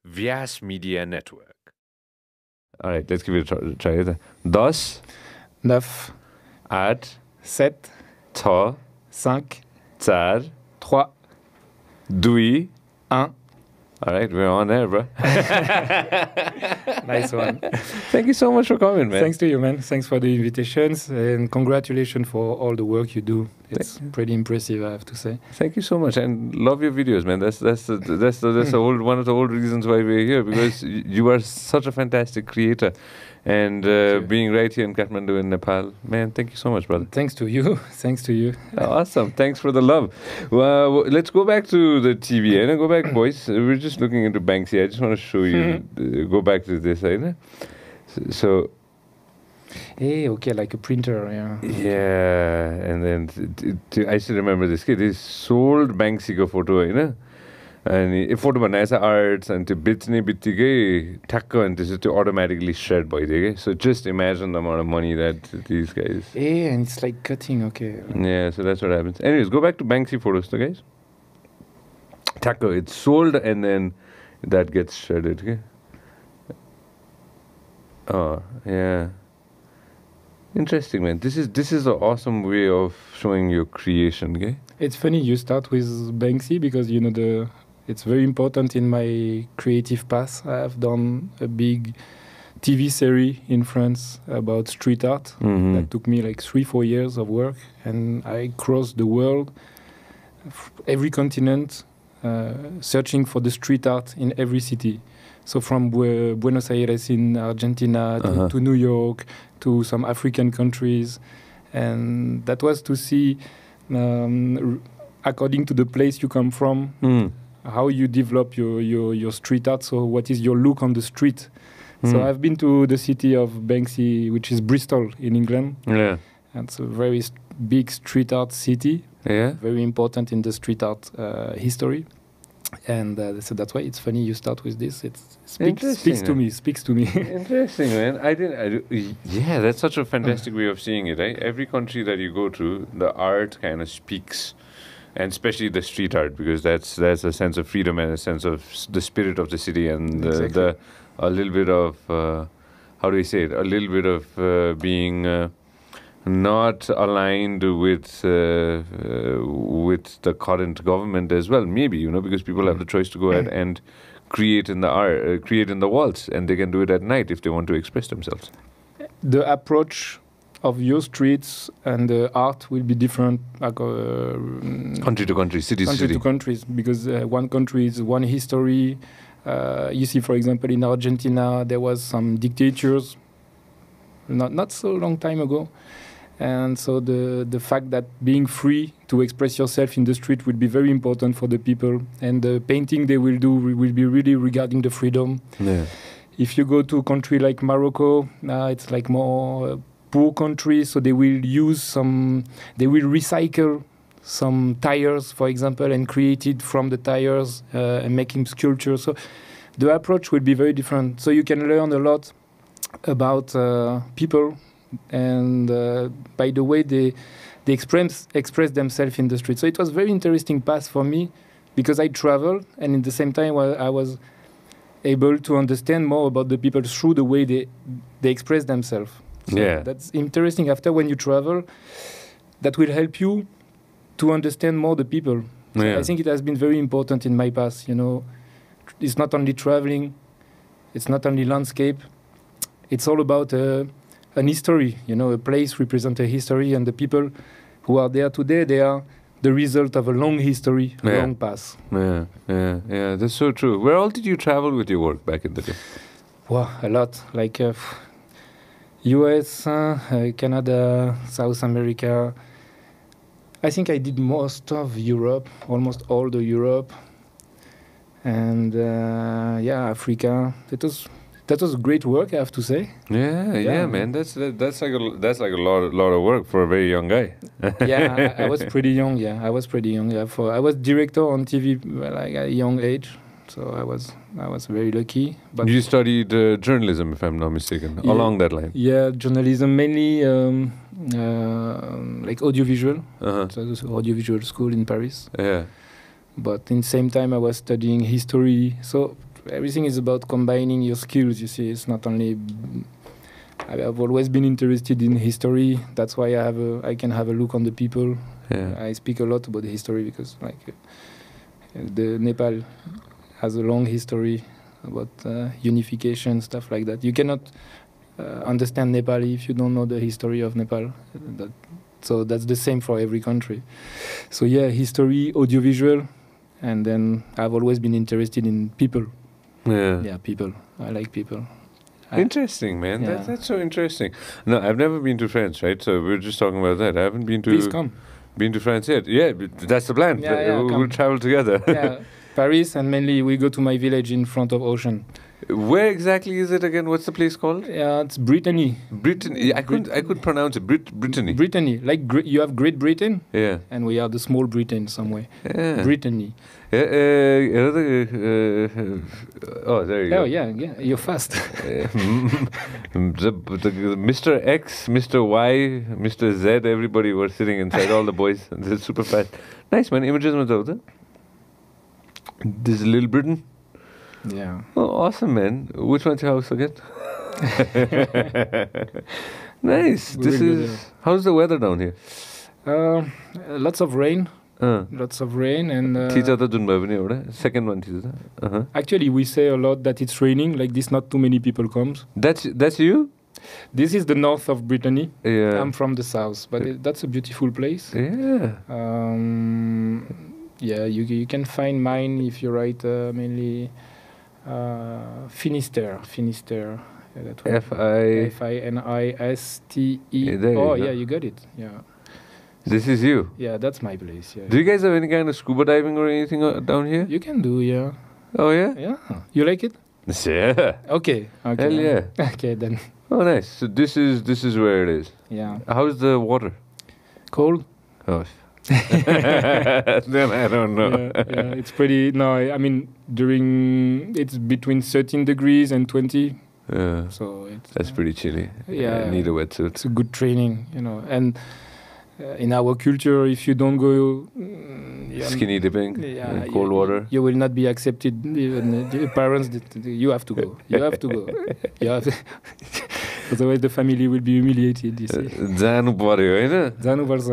Vyas Media Network. All right, let's give it a try. 10, 9, 8, 7, 6, 5, 4, 3, 2. 1. All right, we're on there, bro. Nice one. Thank you so much for coming, man. Thanks to you, man. Thanks for the invitations and congratulations for all the work you do. It's pretty impressive, I have to say. Thank you so much, and love your videos, man. That's one of the old reasons why we're here, because you are such a fantastic creator, and being right here in Kathmandu in Nepal, man. Thank you so much, brother. Thanks to you. Thanks to you. Awesome. Thanks for the love. Well, let's go back to the TV. Go back, boys. We're just looking into Banksy. I just want to show you. Go back to this. So. Hey, okay, like a printer, yeah. Yeah, and then I still remember this kid. He sold Banksy ko photo, and a photo बनाएछ arts and त्यो बेच्ने बित्तिकै ठ्याक्क अनि त्यसो त्यो automatically shred भइदियो के. So just imagine the amount of money that these guys. Hey, and it's like cutting, okay. Yeah, so that's what happens. Anyways, go back to Banksy photos, guys. ठ्याक्क, it's sold and then that gets shredded, okay? Oh, yeah. Interesting, man. This is an awesome way of showing your creation, okay? It's funny you start with Banksy because it's very important in my creative path. I have done a big TV series in France about street art. That took me like 3-4 years of work, and I crossed the world, every continent, searching for the street art in every city. So from Buenos Aires in Argentina to New York to some African countries, and that was to see, according to the place you come from, how you develop your street art. So what is your look on the street? So I've been to the city of Banksy, which is Bristol in England. Yeah, and it's a very big street art city. Yeah, very important in the street art history. And so that's why it's funny you start with this. It speaks to me. Interesting, man. Yeah, that's such a fantastic way of seeing it. Right? Every country that you go to, the art kind of speaks, and especially the street art, because that's a sense of freedom and a sense of the spirit of the city, and a little bit of how do we say it? A little bit of being. Not aligned with the current government as well, maybe, because people have the choice to go ahead and create in the art, create in the walls, and they can do it at night if they want to express themselves. The approach of your streets and the art will be different, like, country to country, city to city. To countries, because one country is one history. You see, for example, in Argentina, there was some dictatures not so long time ago. And so the fact that being free to express yourself in the street will be very important for the people. And the painting they will do will be really regarding the freedom. Yeah. If you go to a country like Morocco, it's like more poor country, so they will recycle some tires, for example, and create it from the tires and making sculptures. So the approach will be very different. So you can learn a lot about people, and by the way they express themselves in the street. So it was very interesting path for me, because I traveled, and in the same time I was able to understand more about the people through the way they express themselves. So yeah, that's interesting. After, when you travel, that will help you to understand more the people. So yeah. I think it has been very important in my past. It's not only traveling, it's not only landscape. It's all about an history, a place represents a history, and the people who are there today, they are the result of a long history, a long past. Yeah, that's so true. Where all did you travel with your work back in the day? Wow, a lot. Like US, Canada, South America. I think I did most of Europe, almost all the Europe. And Africa. That was great work, I have to say. Yeah, man. That's like a lot of work for a very young guy. Yeah, I was pretty young. Yeah, I was director on TV like at a young age, so I was very lucky. But you studied journalism, if I'm not mistaken, along that line. Yeah, journalism mainly, like audiovisual. So it was audiovisual school in Paris. Yeah. But in the same time, I was studying history. So everything is about combining your skills. You see, it's not only. I've always been interested in history. That's why I can have a look on the people. Yeah. I speak a lot about the history because the Nepal has a long history about unification, stuff like that. You cannot understand Nepali if you don't know the history of Nepal. So that's the same for every country. So yeah, history, audiovisual, and then I've always been interested in people. Yeah, people. I like people. Interesting, man. Yeah. That's so interesting. No, I've never been to France, right? So we're just talking about that. I haven't been to. Please come. Been to France yet? Yeah, that's the plan. We'll travel together. Yeah, Paris, and mainly we go to my village in front of ocean. Where exactly is it again? What's the place called? Yeah, it's Brittany. Brittany. I could pronounce it. Brittany. Brittany, like you have Great Britain. Yeah. And we are the small Britain somewhere. Yeah. Brittany. Oh, there you go. Oh yeah, you're fast. The Mr. X, Mr. Y, Mr. Z, everybody were sitting inside, all the boys. They're super fast. Nice, man. Images with that. This is Little Britain. Yeah. Oh, awesome, man. Which one's your house again? Nice. How's the weather down here? Lots of rain. Lots of rain and. Second one. Actually, we say a lot that it's raining. Like this, not too many people comes. That's you? This is the north of Brittany. Yeah. I'm from the south, but that's a beautiful place. Yeah. Yeah, you can find mine if you write mainly Finisterre. F-I-N-I-S-T-E. Oh, yeah, you got it. Yeah. This is you? Yeah, that's my place. Yeah. Do you guys have any kind of scuba diving or anything down here? You can do, yeah. Oh, yeah? Yeah. You like it? Yeah. Okay. Hell yeah. Okay, then. Oh, nice. So this is where it is. Yeah. How's the water? Cold. Oh. Then I don't know. Yeah, it's pretty. No, I mean it's between 13 degrees and 20. Yeah. So that's pretty chilly. Yeah. I need a wetsuit. It's a good training, and in our culture, if you don't go skinny dipping in cold water, you will not be accepted. Even the parents, you have to go. You have to go. You have to. Otherwise, the family will be humiliated. You see. जानु पर्यो हैन जानु पर्छ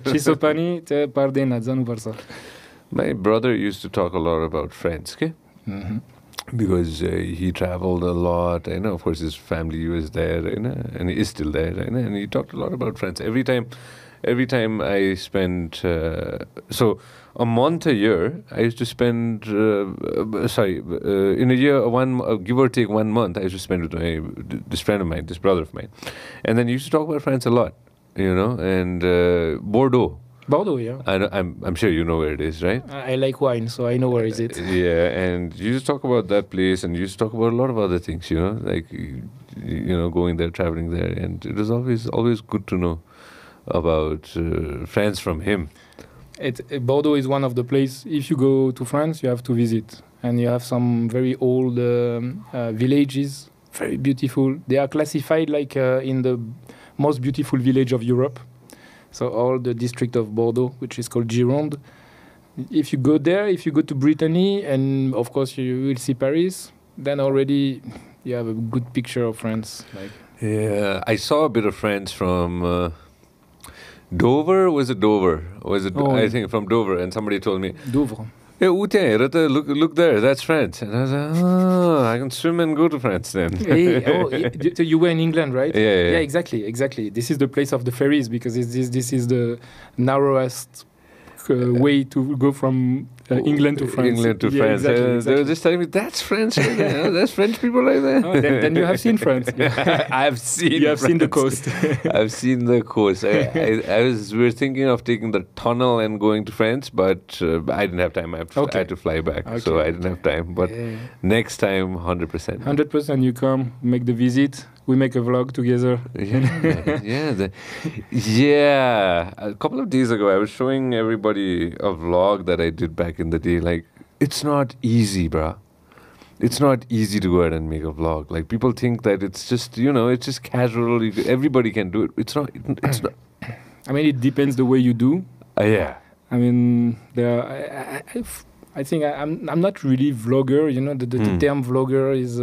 चिसो पानी चाहिँ पर्दैन जानु पर्छ. My brother used to talk a lot about France, okay? Mm-hmm. Because he traveled a lot, and of course his family was there, and he is still there, and he talked a lot about France. Every time I spent so a month a year, I used to spend in a year give or take 1 month, I used to spend with this friend of mine, this brother of mine, and then he used to talk about France a lot, and Bordeaux. Bordeaux, yeah. I'm sure you know where it is, right? I like wine, so I know where is it. Yeah, and you used to talk about that place, and you used to talk about a lot of other things, like going there, traveling there, and it was always good to know about France from him. Bordeaux is one of the places. If you go to France, you have to visit, and you have some very old villages, very beautiful. They are classified like in the most beautiful village of Europe. So all the district of Bordeaux, which is called Gironde. If you go there, if you go to Brittany, and of course you will see Paris, then already you have a good picture of France. Yeah, I saw a bit of France from Dover. Was it Dover? I think from Dover, and somebody told me Dover. Yeah, look there, that's France. And I was like, I can swim and go to France then. So you were in England, right? Yeah, exactly. This is the place of the ferries because this is the narrowest way to go from England to France. Exactly. They were just telling me, that's French right there. That's French people right there. Oh, then you have seen France. I've seen You have seen the coast. I've seen the coast. We were thinking of taking the tunnel and going to France, but I didn't have time. I had to fly back, so I didn't have time. But next time, 100%. 100% you come, make the visit. We make a vlog together. Yeah. A couple of days ago, I was showing everybody a vlog that I did back in the day. Like, it's not easy, bruh. It's not easy to go ahead and make a vlog. Like, people think that it's just, it's just casual. Everybody can do it. It's not. I mean, it depends the way you do. Yeah. I mean, I think I'm not really vlogger. You know, the term vlogger is.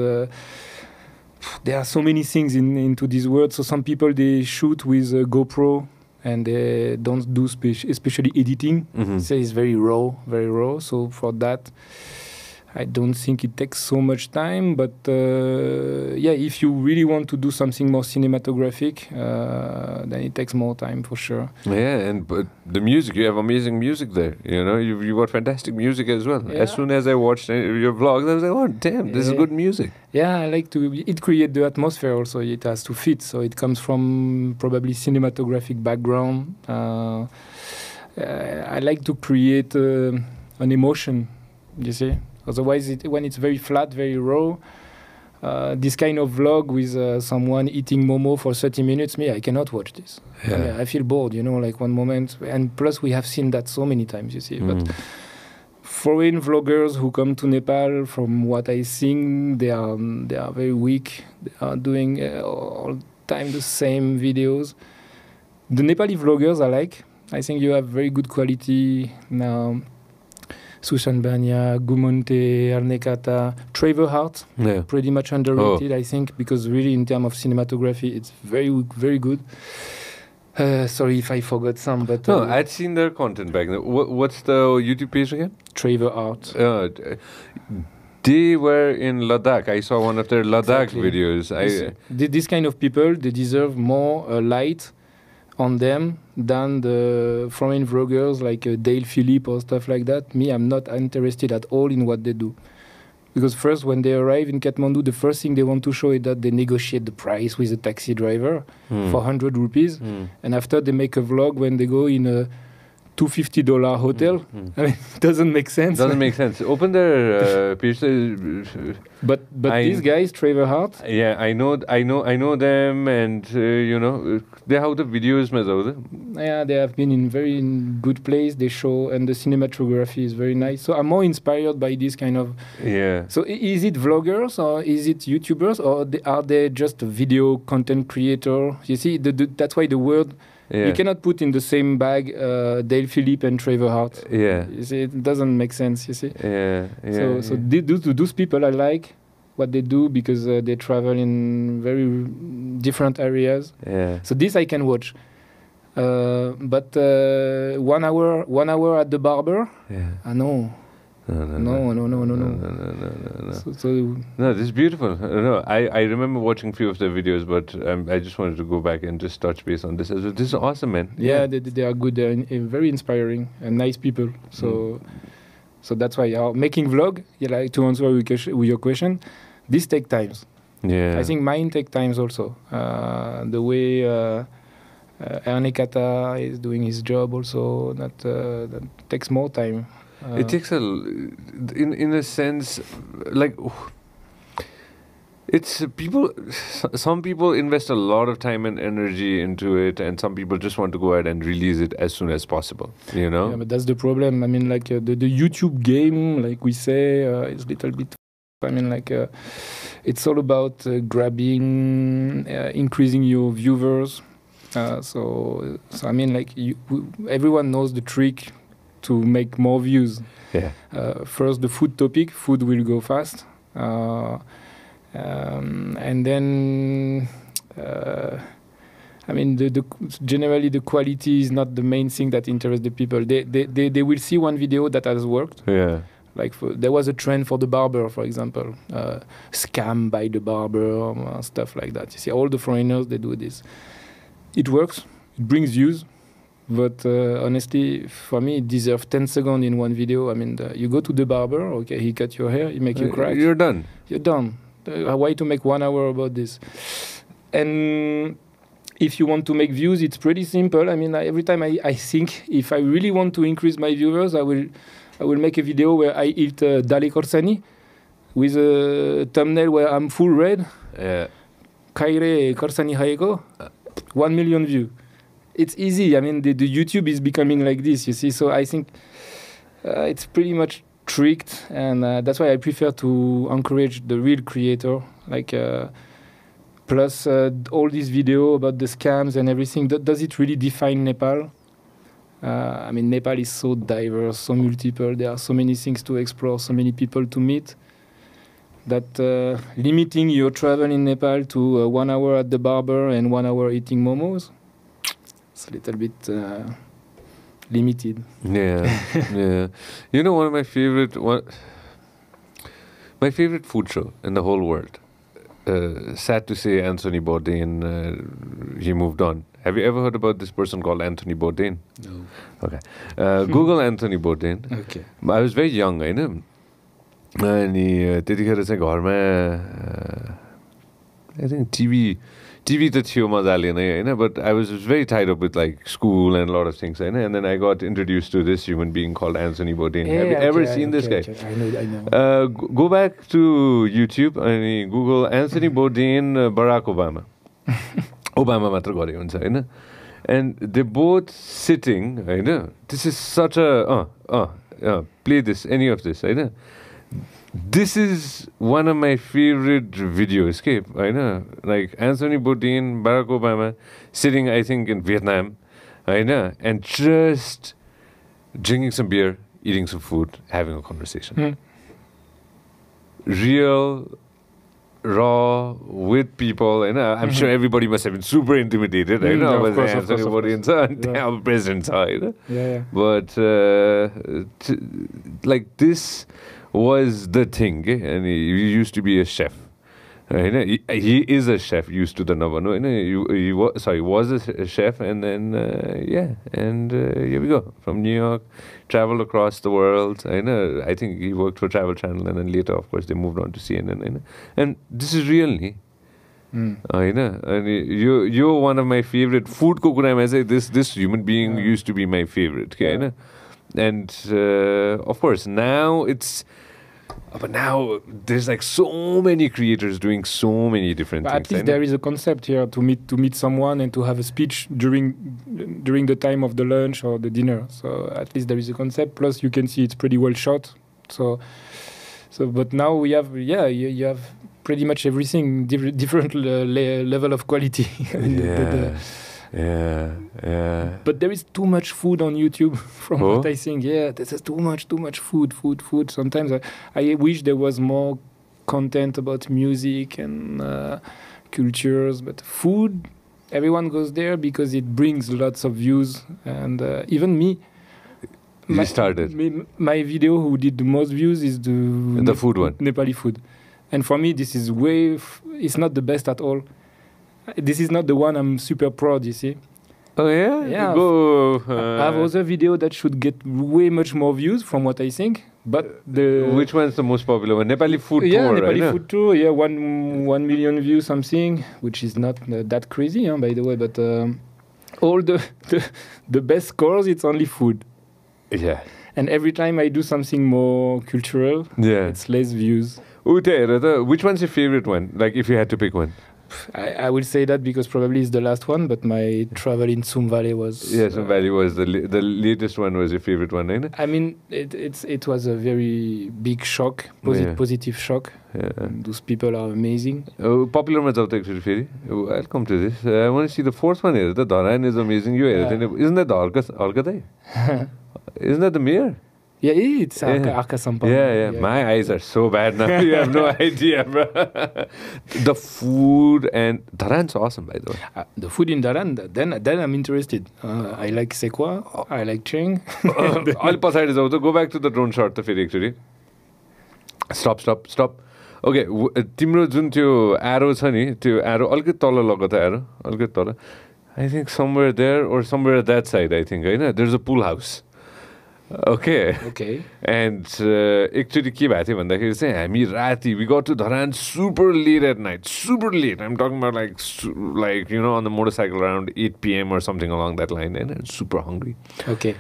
There are so many things into this word. So some people they shoot with a GoPro and they don't do especially editing. So it's very raw. So for that, I don't think it takes so much time. But if you really want to do something more cinematographic, then it takes more time for sure. Yeah, but the music, you have amazing music there. You know, you got fantastic music as well. Yeah. As soon as I watched your vlogs, I was like, oh damn, this is good music. Yeah, I like to. It creates the atmosphere also. It has to fit. So it comes from probably cinematographic background. I like to create an emotion. You see. Otherwise, when it's very flat, very raw, this kind of vlog with someone eating momo for 30 minutes, I cannot watch this. Yeah. I feel bored, you know, like one moment. And plus, we have seen that so many times, you see. But foreign vloggers who come to Nepal, from what I think, they are very weak. They are doing all the time the same videos. The Nepali vloggers I like. I think you have very good quality now. Sushan Banya, Gumonte, Arnekata, Trevor Hart, pretty much underrated, I think, because really in terms of cinematography, it's very, very good. Sorry if I forgot some, but... No, I'd seen their content back then. What's the YouTube page again? Trevor Hart. They were in Ladakh. I saw one of their Ladakh videos. This kind of people, they deserve more light on them than the foreign vloggers like Dale Philip or stuff like that. I'm not interested at all in what they do. Because first, when they arrive in Kathmandu, the first thing they want to show is that they negotiate the price with a taxi driver for 100 rupees. And after, they make a vlog when they go in a $250 hotel. I mean, it doesn't make sense. Doesn't make sense. Open their page. But these guys, Trevor Hart. Yeah, I know them, and they have the videos. Yeah, they have been in very good place. They show, and the cinematography is very nice. So I'm more inspired by this kind of. Yeah. So is it vloggers or is it YouTubers or are they just a video content creator? You see, that's why the word. Yeah. You cannot put in the same bag Dale Philip and Trevor Hart. Yeah. You see, it doesn't make sense, you see. Yeah. So those people, I like what they do because they travel in very different areas. Yeah. So this I can watch. But 1 hour at the barber? Yeah. No. No. No, this is beautiful. No, I remember watching a few of their videos, but I just wanted to go back and just touch base on this as well. This is awesome, man. Yeah, they are good. They're very inspiring and nice people. So that's why making vlog, like to answer with your question, this take times. Yeah. I think mine take times also. The way Arnekata is doing his job also, that takes more time. It takes in a sense, like it's people. Some people invest a lot of time and energy into it, and some people just want to go ahead and release it as soon as possible. You know. Yeah, but that's the problem. I mean, like the YouTube game, like we say, is a little bit. I mean, like it's all about grabbing, increasing your viewers. So I mean, like everyone knows the trick to make more views. Yeah. First, the food topic. Food will go fast. And then, I mean, generally the quality is not the main thing that interests the people. They will see one video that has worked. Yeah. Like there was a trend for the barber, for example, scam by the barber, stuff like that. You see, all the foreigners, they do this. It works. It brings views. But honestly, for me, it deserves 10 seconds in one video. I mean, you go to the barber, okay, he cut your hair, he make you cry. You're done. You're done. Why to make 1 hour about this? And if you want to make views, it's pretty simple. I mean, every time I think if I really want to increase my viewers, I will make a video where I eat dale korsani with a thumbnail where I'm full red. Yeah. Kaire korsani haeko, 1 million views. It's easy. I mean, the YouTube is becoming like this, you see. So I think it's pretty much tricked, and that's why I prefer to encourage the real creator. Like, plus all these video about the scams and everything. Does it really define Nepal? I mean, Nepal is so diverse, so multiple. There are so many things to explore, so many people to meet, that limiting your travel in Nepal to 1 hour at the barber and 1 hour eating momos, it's a little bit limited. Yeah, yeah. You know, one of my favorite food show in the whole world. Sad to say, Anthony Bourdain, he moved on. Have you ever heard about this person called Anthony Bourdain? No. Okay. Google Anthony Bourdain. Okay. I was very young, I know. अनि त्यतिखेर चाहिँ घरमा I think TV त थियो मजाले नै हैन, but I was very tied up with like school and a lot of things Hahn, and then I got introduced to this human being called Anthony Bourdain. Have you ever seen this guy? I know. Go back to YouTube and Google Anthony Bourdain, Barack Obama. Obama मात्र गरे हुन्छ हैन, and they both sitting Hahn. This is such a play this, any of this Hahn. This is one of my favorite videos, okay? I know, like Anthony Bourdain, Barack Obama, sitting, I think, in Vietnam, I know, and just drinking some beer, eating some food, having a conversation. Real, raw, with people, and I'm sure everybody must have been super intimidated. I know, of course, Anthony Bourdain's president, Yeah. But like this was the thing, and he used to be a chef. He is a chef, used to the Navano. He was a chef, and then here we go, from New York, traveled across the world. I think he worked for Travel Channel, and then later, of course, they moved on to CNN. And this is really, and you're one of my favorite food. This human being used to be my favorite. And of course, now it's. But now there's like so many creators doing so many different things. At least there is a concept here to meet someone and to have a speech during the time of the lunch or the dinner. So at least there is a concept. Plus you can see it's pretty well shot. So but now we have you have pretty much everything, different level of quality. Yeah. But there is too much food on YouTube from what I think. Yeah, there's too much food. Sometimes I wish there was more content about music and cultures, but food, everyone goes there because it brings lots of views. And even me, my video who did the most views is the food one, Nepali food. And for me, this is it's not the best at all. This is not the one I'm super proud, you see. Oh, yeah? Yeah. I have other video that should get way much more views from what I think. But which one's the most popular one? Nepali food tour, Nepali food tour, 1 million views something, which is not that crazy, by the way. But all the best scores, it's only food. Yeah. And every time I do something more cultural, it's less views. Which one's your favorite one? Like, if you had to pick one? I will say that because probably it's the last one, but my travel in Sum Valley was... Yeah, Sum Valley was the latest one, was your favorite one, right? I mean, it was a very big shock, positive shock. Yeah. Those people are amazing. Popular ma jauta actually feri. I'll come to this. I want to see the fourth one here. The Dharan is amazing. Isn't that the Arkatai? Isn't that the mayor? Yeah, it's Arka Sampal. Yeah. My eyes are so bad now. You have no idea, bro. The food and Dharan's awesome, by the way. The food in Dharan, then I'm interested. I like Sekwa. I like Cheng. All paside is out. Go back to the drone shot, actually. Stop. Okay, तिम्रो जुन त्यो arrow छ नि, त्यो arrow अलिकति तल लग त arrow, अलिकति तल. I think somewhere there or somewhere at that side, I think, Hahn? There's a pool house. Okay. And actually के भएको थियो भन्दाखेरि चाहिँ हामी राति we got to Dharan super late at night. Super late. I'm talking about like on the motorcycle around 8 p.m. or something along that line, and super hungry. Okay.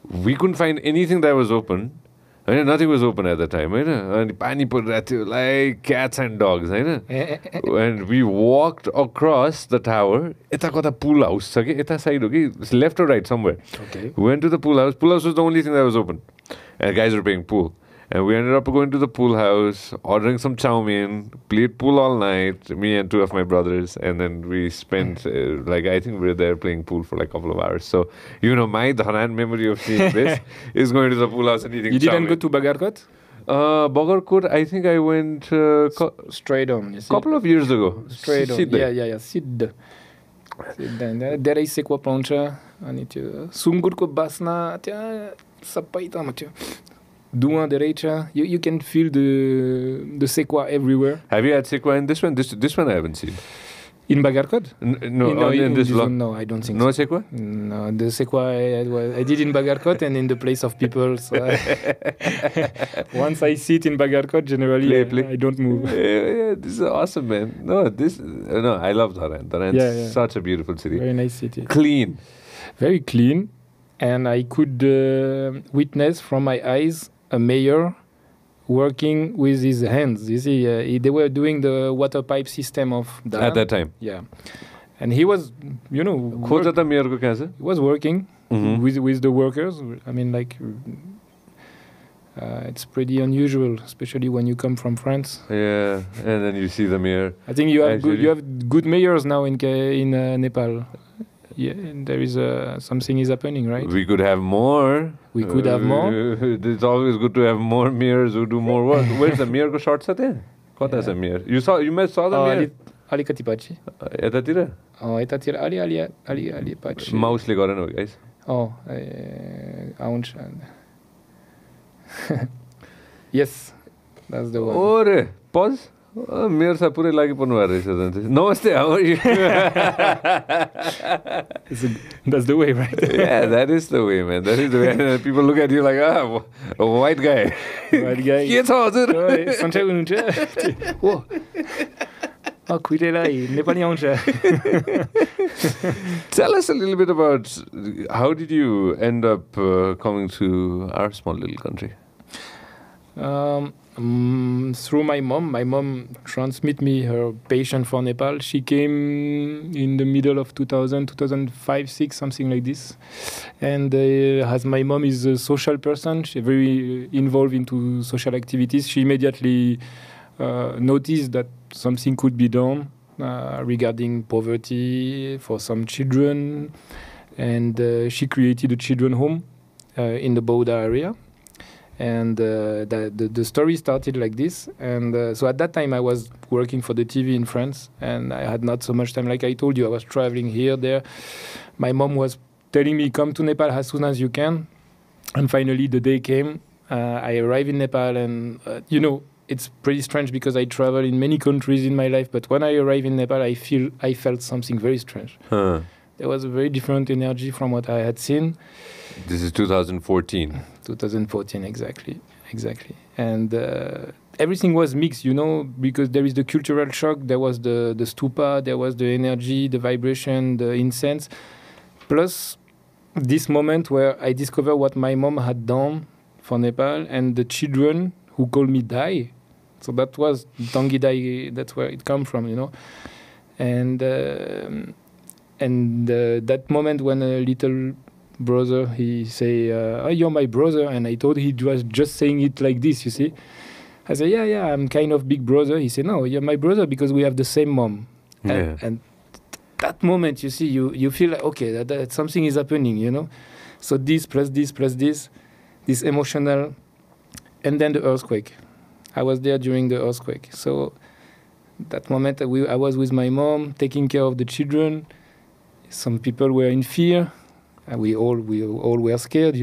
We couldn't find anything that was open. Nothing was open at the time, and pani परिरहेको थियो like cats and dogs, and we walked across the tower. यता कता pool house छ कि यता side हो कि left or right somewhere. Okay. We went to the pool house. Pool house was the only thing that was open, and guys were playing pool. And we ended up going to the pool house, ordering some chow mein, played pool all night, me and two of my brothers. And then we spent, I think we were there playing pool for like a couple of hours. So, my Dharan memory of seeing this is going to the pool house and eating You chow didn't mein. go to Bagarkot? Bagarkot, I think I went Straight on. You see? couple of years ago. Straight on. Siddha. Yeah. Siddha. धेरै सेकुवा पाउँछ अनि त्यो सुँगुरको बास्ना त्यहाँ सबै ठाउँमा थियो धुवा धेरै छ you can feel the sequoia everywhere. Have you had sequoia in this one? This one I haven't seen. In Bagarkot? No, in this vlog. No, I don't think no so. sequoia? No, the sequoia I did in Bagarkot and in the place of people. So once I sit in Bagarkot, generally Play. I don't move. Yeah, this is awesome, man. No, I love Dharan. Dharan's such a beautiful city. Very nice city. Clean. Very clean. And I could witness from my eyes a mayor working with his hands. You see, they were doing the water pipe system of Dharan. At that time. Yeah. And he was, he was working with the workers. I mean, it's pretty unusual, especially when you come from France. Yeah, and then you see the mayor. I think you have good mayors now in Nepal. Yeah, and there is something is happening, right? We could have more. We could have more. It's always good to have more mayors who do more work. Where's the mayor ko short sa the? Kota sa mayor? You saw the mayor? अलिकति पछि यतातिर यतातिर अलि पछि माउसले गरेन हो guys आउँछ Yes, that's the one. ओरे पज मेयर साहब पुरै लागि पर्नु भएको रहेछ नमस्ते how are you? That's the way, right? Yeah, that is the way, man. That is the way. And people look at you like, a white guy. White guy. के छ हजुर? सन्चै हुनुहुन्छ? ओ खुइटेलाई नेपाली आउँछ. Tell us a little bit about how did you end up coming to our small little country? Through my mom. My mom transmit me her passion for Nepal. She came in the middle of 2000, 2005, 6, something like this. And as my mom is a social person, she's very involved into social activities. She immediately noticed that something could be done regarding poverty for some children. And she created a children home in the Bauda area. And the story started like this. And so at that time I was working for the TV in France, and I had not so much time. Like I told you, I was traveling here, there. My mom was telling me, come to Nepal as soon as you can. And finally the day came. I arrived in Nepal, and it's pretty strange because I travel in many countries in my life, but when I arrived in Nepal, I felt something very strange. There was a very different energy from what I had seen. This is 2014. 2014, exactly. And everything was mixed, because there is the cultural shock, there was the stupa, there was the energy, the vibration, the incense, plus this moment where I discovered what my mom had done for Nepal, and the children who called me Dai. So that was Tanguy Dai, that's where it come from, And that moment when a little brother, he say, oh, you're my brother. And I thought he was just saying it like this, you see. I said, yeah, I'm kind of big brother. He said, no, you're my brother because we have the same mom. Yeah. And that moment, you see, you feel like, okay, that something is happening, So this plus this emotional, and then the earthquake. I was there during the earthquake. So that moment, I was with my mom, taking care of the children. Some people were in fear. We all were scared,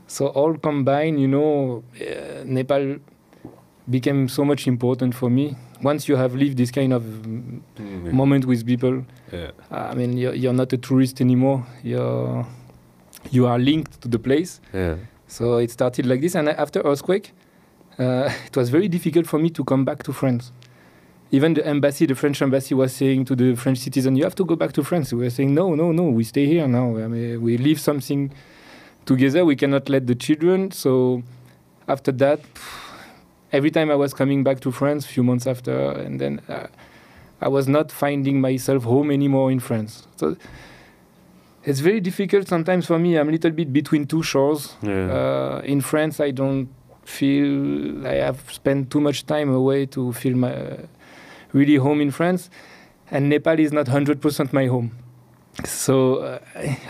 So all combined, Nepal became so much important for me. Once you have lived this kind of moment with people, I mean, you're not a tourist anymore. You are linked to the place. Yeah. So it started like this. And after earthquake, it was very difficult for me to come back to France. Even the French embassy was saying to the French citizen, you have to go back to France. We were saying, no, we stay here now. I mean, we live something together. We cannot let the children. So after that, every time I was coming back to France, a few months after, and then I was not finding myself home anymore in France. So it's very difficult sometimes for me. I'm a little bit between two shores. Yeah. In France, I don't feel I have spent too much time away to feel really home in France, and Nepal is not 100% my home. So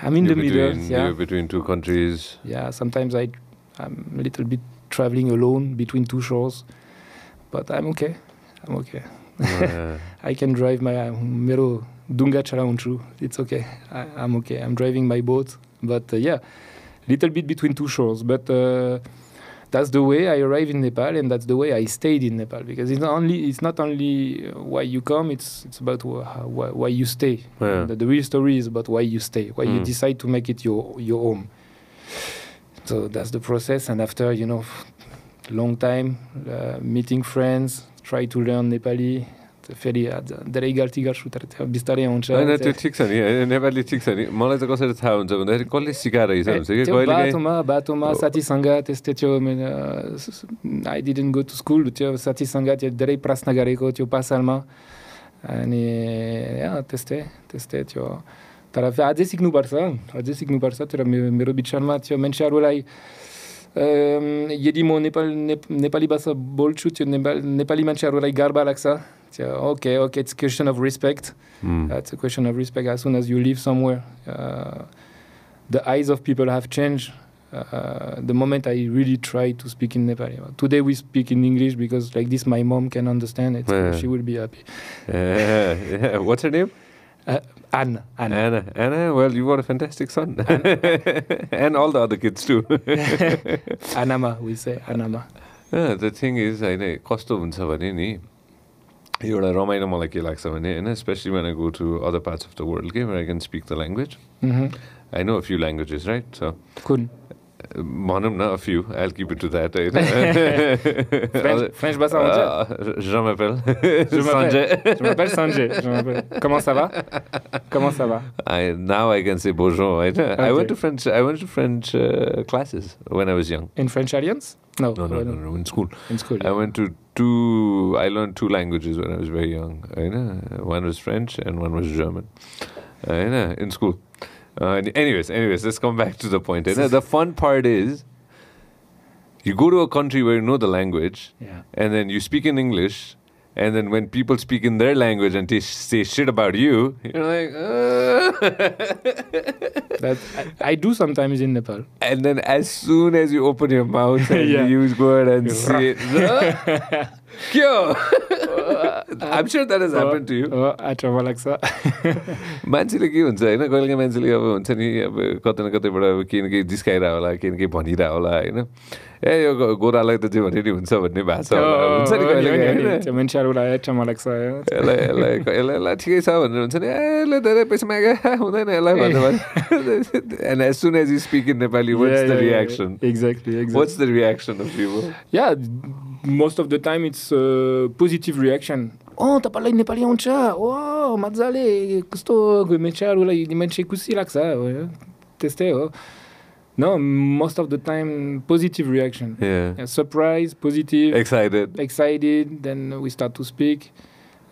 I'm in the middle. You're between two countries. Yeah, sometimes I'm a little bit traveling alone between two shores, but I'm okay. I can drive my Mero Dunga Chalaunchu. It's okay. I'm okay. I'm driving my boat, but little bit between two shores. But that's the way I arrived in Nepal, and that's the way I stayed in Nepal, because it's not only why you come, it's about why you stay. Yeah. The real story is about why you stay, why you decide to make it your home. So that's the process, and after long time meeting friends, try to learn Nepali. फेरि धेरै गल्ती गर्छु तर त्यो बिस्तारै आउँछ हैन त्यो ठिक छ नि नेपाली ठिक छ नि मलाई चाहिँ कसरी थाहा हुन्छ भन्दाखेरि कसले सिकाएर हुन्छ कि कहिले बाटोमा साथीसँग त्यस्तै थियो I didn't go to school त्यो साथीसँग त्यो धेरै प्रश्न गरेको त्यो पासालमा अनि त्यस्तै थियो तर अझै सिक्नुपर्छ तर मेरो विचारमा त्यो मान्छेहरूलाई यदि म नेपाली भाषा बोल्छु त्यो नेपाली मान्छेहरूलाई गर्व लाग्छ okay, it's a question of respect. It's a question of respect. As soon as you live somewhere, the eyes of people have changed. The moment I really try to speak in Nepali. Today we speak in English because like this my mom can understand it. So she will be happy. What's her name? Anna. Well, you got a fantastic son. And all the other kids too. Anama, we say Anama. The thing is, कस्तो हुन्छ भने नि एउटा रमाइलो मलाई के लाग्छ भने हैन especially when I go to other parts of the world where I can speak the language. I know a few languages, right? So cool. भनौँ न a few. I'll keep it to that. French भाषा हुन्छ? Je m'appelle Sanjay. Comment ça va? Now I can say bonjour. Right? Okay. I went to French classes when I was young. In French Alliance? No, in school. In school. I went to I learned two languages when I was very young. One was French and one was German. In school. Anyways, let's come back to the point. The fun part is you go to a country where you know the language, and then you speak in English, and then when people speak in their language and they say shit about you, you're like, That I do sometimes in Nepal. And then as soon as you open your mouth and you use word and say it, I'm sure that has happened to you. Atrama लाग्छ मान्छेले के हुन्छ हैन कहिलेकाहीँ मान्छेले अब हुन्छ नि अब कतै न कतैबाट अब केही न केही जिस्काइरा होला केही न केही भनिरा होला हैन यो गोरालाई त जे भने नि हुन्छ भन्ने भाषा हुन्छ नि कहिलेकाहीँ त्यो मान्छेहरूलाई अचम्म लाग्छ यसलाई ठिकै छ भनेर हुन्छ नि यसले धेरै पैसा मागे हुँदैन यसलाई भन्नु and as soon as you speak in Nepali, what's the reaction? Exactly. What's the reaction of people? Yeah, most of the time it's positive reaction. Oh, तपाईलाई नेपाली आउँछ ओ मज्जाले कस्तो मान्छेहरूलाई मान्छे खुसी लाग्छ त्यस्तै हो. No, most of the time positive reaction. Yeah. Surprise, positive, excited. Then we start to speak,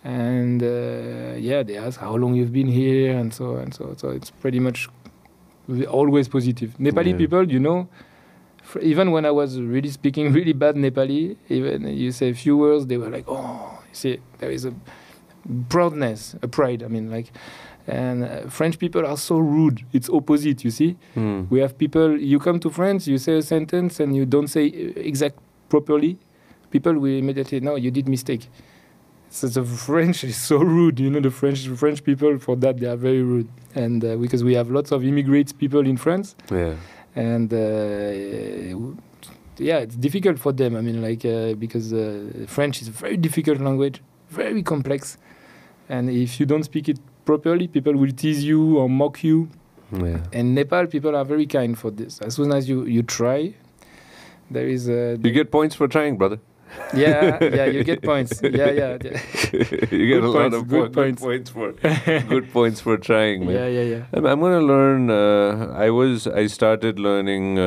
and they ask how long you've been here, and so and so. So it's pretty much always positive. Nepali people, even when I was really speaking really bad Nepali, even you say a few words, they were like, oh, you see, there is a proudness, a pride. I mean, like. And French people are so rude. It's opposite, you see. We have people, you come to France, you say a sentence and you don't say exact properly. People will immediately, no, you did mistake. So the French is so rude. The French people, for that, they are very rude. And because we have lots of immigrants people in France. Yeah. And it's difficult for them. I mean, because French is a very difficult language, very complex. And if you don't speak it properly, people will tease you or mock you. Yeah. And Nepal, people are very kind for this. As soon as you try, there is a... You get points for trying, brother. Yeah, you get points. Yeah. You get a lot of good points for trying, man. Yeah. I'm going to learn... I started learning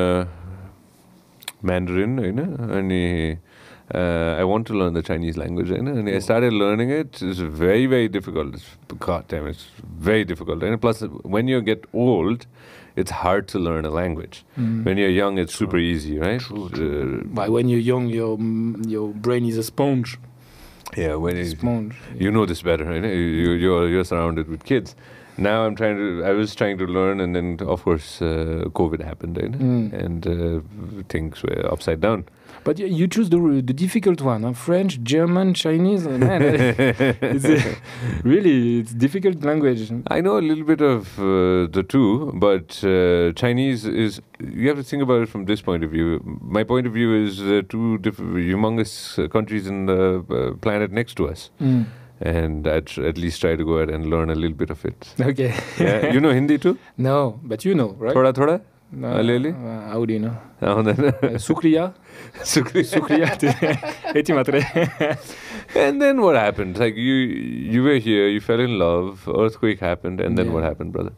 Mandarin, and I want to learn the Chinese language, and I started learning it. It's very, very difficult. God damn, it's very difficult. And plus, when you get old, it's hard to learn a language. When you're young, it's super easy, right? But when you're young, your brain is a sponge. Yeah, when Sponge. you know this better, right? You're surrounded with kids. Now I was trying to learn, and then of course COVID happened, right? And things were upside down. But you choose the difficult one, huh? French, German, Chinese. Man, really, it's difficult language. I know a little bit of the two, but Chinese is, you have to think about it from this point of view. My point of view is two humongous countries in the planet next to us. And I'd at least try to go ahead and learn a little bit of it. Okay. Yeah. You know Hindi too? No, but you know, right? Thoda thoda? How do you know? Sukriya. Sukriya. Eti matre. And then what happened? Like you were here, you fell in love, earthquake happened, and then what happened, brother?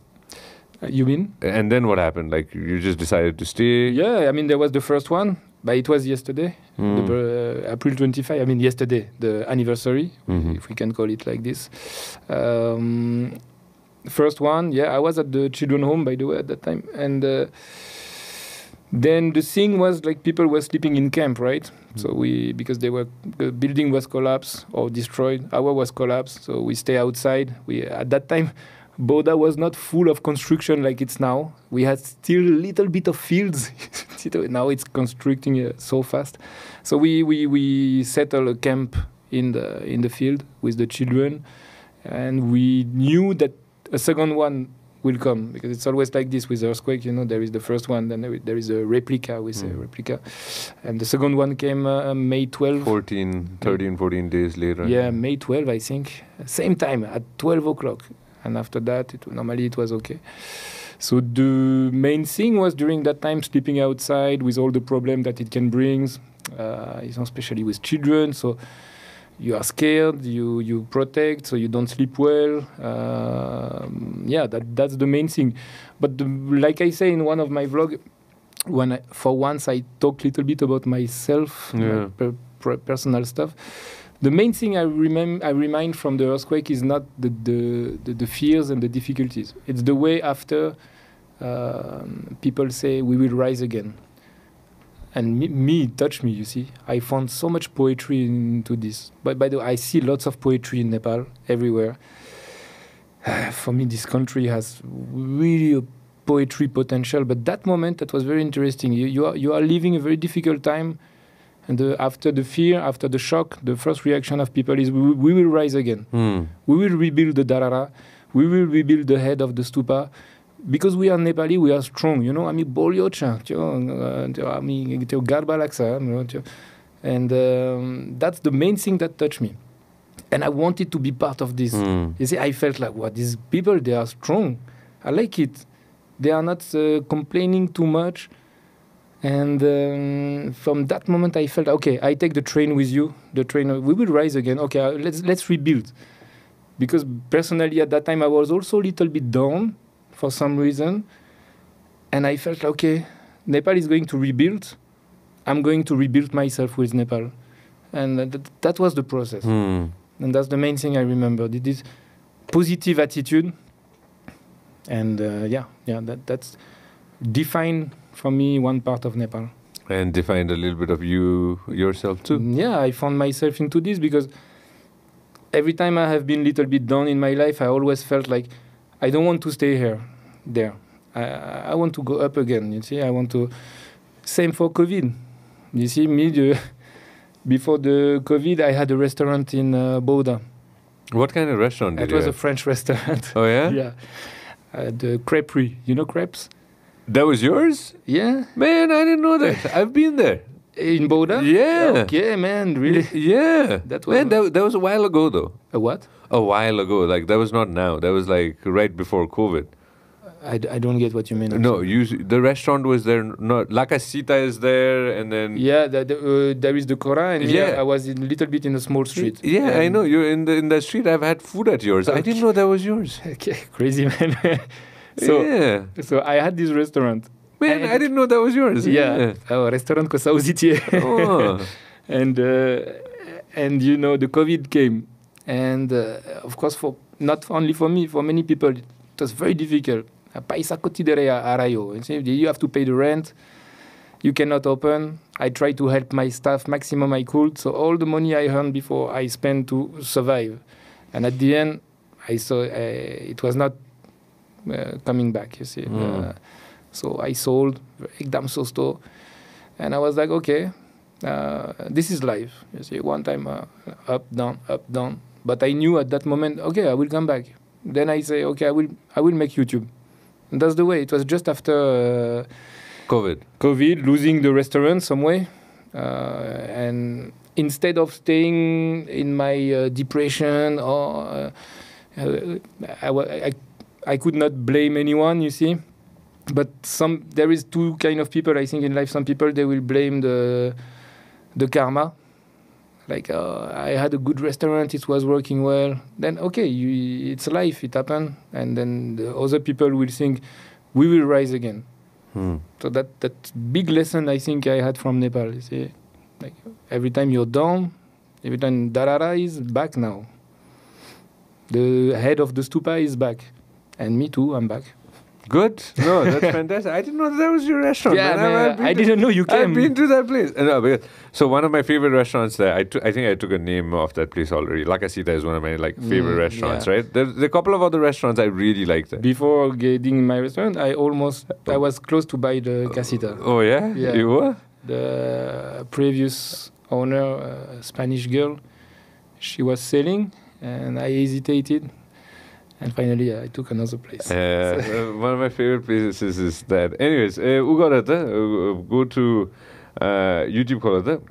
You mean? And then what happened? Like you just decided to stay? Yeah, I mean there was the first one, but it was yesterday, April 25. I mean yesterday, the anniversary, if we can call it like this. First one, I was at the children home, by the way, at that time, and then the thing was like people were sleeping in camp, right? So because the building was collapsed or destroyed, our was collapsed, so we stay outside. At that time, Boda was not full of construction like it's now. We had still a little bit of fields. Now it's constructing so fast. So we settled a camp in the field with the children, and we knew that a second one will come, because it's always like this with earthquake. There is the first one, then there is a replica. We say replica, and the second one came May 12. 14 days later. Yeah, May 12, I think. Same time at 12 o'clock. And after that, normally it was okay. So the main thing was during that time sleeping outside with all the problem that it can bring, especially with children. So you are scared, you protect, so you don't sleep well. That's the main thing. But like I say in one of my vlogs, for once I talk a little bit about myself, personal stuff. The main thing I remind from the earthquake is not the fears and the difficulties. It's the way after people say we will rise again. And it touched me, you see. I found so much poetry into this. But by the way, I see lots of poetry in Nepal, everywhere. For me, this country has really a poetry potential. But that moment, that was very interesting. You are living a very difficult time. And after the fear, after the shock, the first reaction of people is we will rise again. We will rebuild the Darara. We will rebuild the head of the stupa. Because we are Nepali, we are strong. Ami bolyo cha, ami garba laksa. And that's the main thing that touched me. And I wanted to be part of this. You see, I felt like, these people, they are strong. I like it. They are not complaining too much. And from that moment, I felt, okay, I take the train with you. The train, we will rise again. Okay, let's rebuild. Because personally, at that time, I was also a little bit down for some reason. And I felt, okay, Nepal is going to rebuild. I'm going to rebuild myself with Nepal. And that was the process. And that's the main thing I remember. This positive attitude. And that's defined for me one part of Nepal. And defined a little bit of yourself too. Yeah, I found myself into this because every time I have been a little bit down in my life, I always felt like I don't want to stay there. I want to go up again, you see. I want to... Same for COVID. You see, before the COVID, I had a restaurant in Boda. What kind of restaurant did you have? It was a French restaurant. Oh, yeah? Yeah. The creperie. You know crepes? That was yours? Yeah. Man, I didn't know that. I've been there. In Boda? Yeah. Okay, man, really? Yeah. That was a while ago, though. A what? A while ago. Like, that was not now. That was, like, right before COVID. I don't get what you mean. No, the restaurant was there. Not La Casita is there, and then there is the Cora, and I was a little bit in a small street. Yeah, I know you're in that street. I've had food at yours. Okay. I didn't know that was yours. Okay, crazy man. So I had this restaurant. Man, I didn't know that was yours. Yeah, restaurant ko Sauzitier. Oh. And the COVID came, and of course not only for me, for many people, it was very difficult. Paisa kotidere arayo. You have to pay the rent. You cannot open. I try to help my staff maximum I could. So all the money I earned before I spent to survive. And at the end, I saw it was not coming back, you see. So I sold Ekdam Sosto. And I was like, okay, this is life. You see, one time up, down. But I knew at that moment, okay, I will come back. Then I say, okay, I will make YouTube. And that's the way. It was just after COVID, losing the restaurant some way. And instead of staying in my depression or I could not blame anyone, you see. But there is two kind of people, I think, in life. Some people, they will blame the karma. Like, I had a good restaurant, it was working well. Then, okay, it's life, it happened. And then the other people will think, we will rise again. So that big lesson, I think, I had from Nepal. You see, like, every time you're down, every time Darara is back now. The head of the stupa is back. And me too, I'm back. Good. No, that's fantastic. I didn't know that was your restaurant. Yeah, man, I didn't know you came. I've been to that place. No, so one of my favorite restaurants there, I think I took a name of that place already. La Casita is one of my favorite restaurants, right? There's a couple of other restaurants I really like there. Before getting my restaurant, I was close to buy the Casita. Oh, yeah? Yeah. You were? The previous owner, a Spanish girl, she was selling, and I hesitated. And finally, I took another place. One of my favorite places is that. Anyways, go to YouTube खोला था.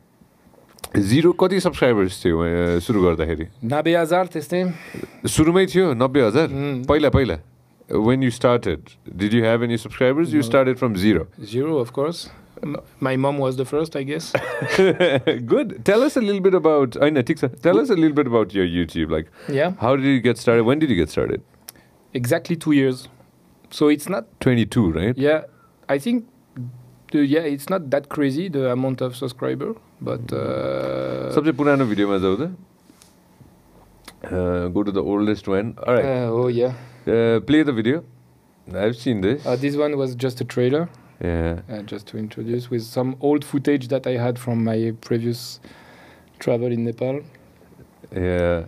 Zero कति subscribers थियो सुरु गर्दाखेरि? 90,000 त्यस्तै. सुरुमै थियो 90,000. पहिला. When you started, did you have any subscribers? You started from zero. Zero, of course. My mom was the first, I guess. Good. Tell us a little bit about. Tell us a little bit about your YouTube. Like, how did you get started? When did you get started? Exactly 2 years. So it's not 22, right? Yeah, I think. It's not that crazy the amount of subscriber, but. सबसे पुरानो भिडियोमा जाऊ त. Go to the oldest one. All right. Oh yeah. Play the video. I've seen this. This one was just a trailer. Yeah. Just to introduce with some old footage that I had from my previous travel in Nepal. Yeah.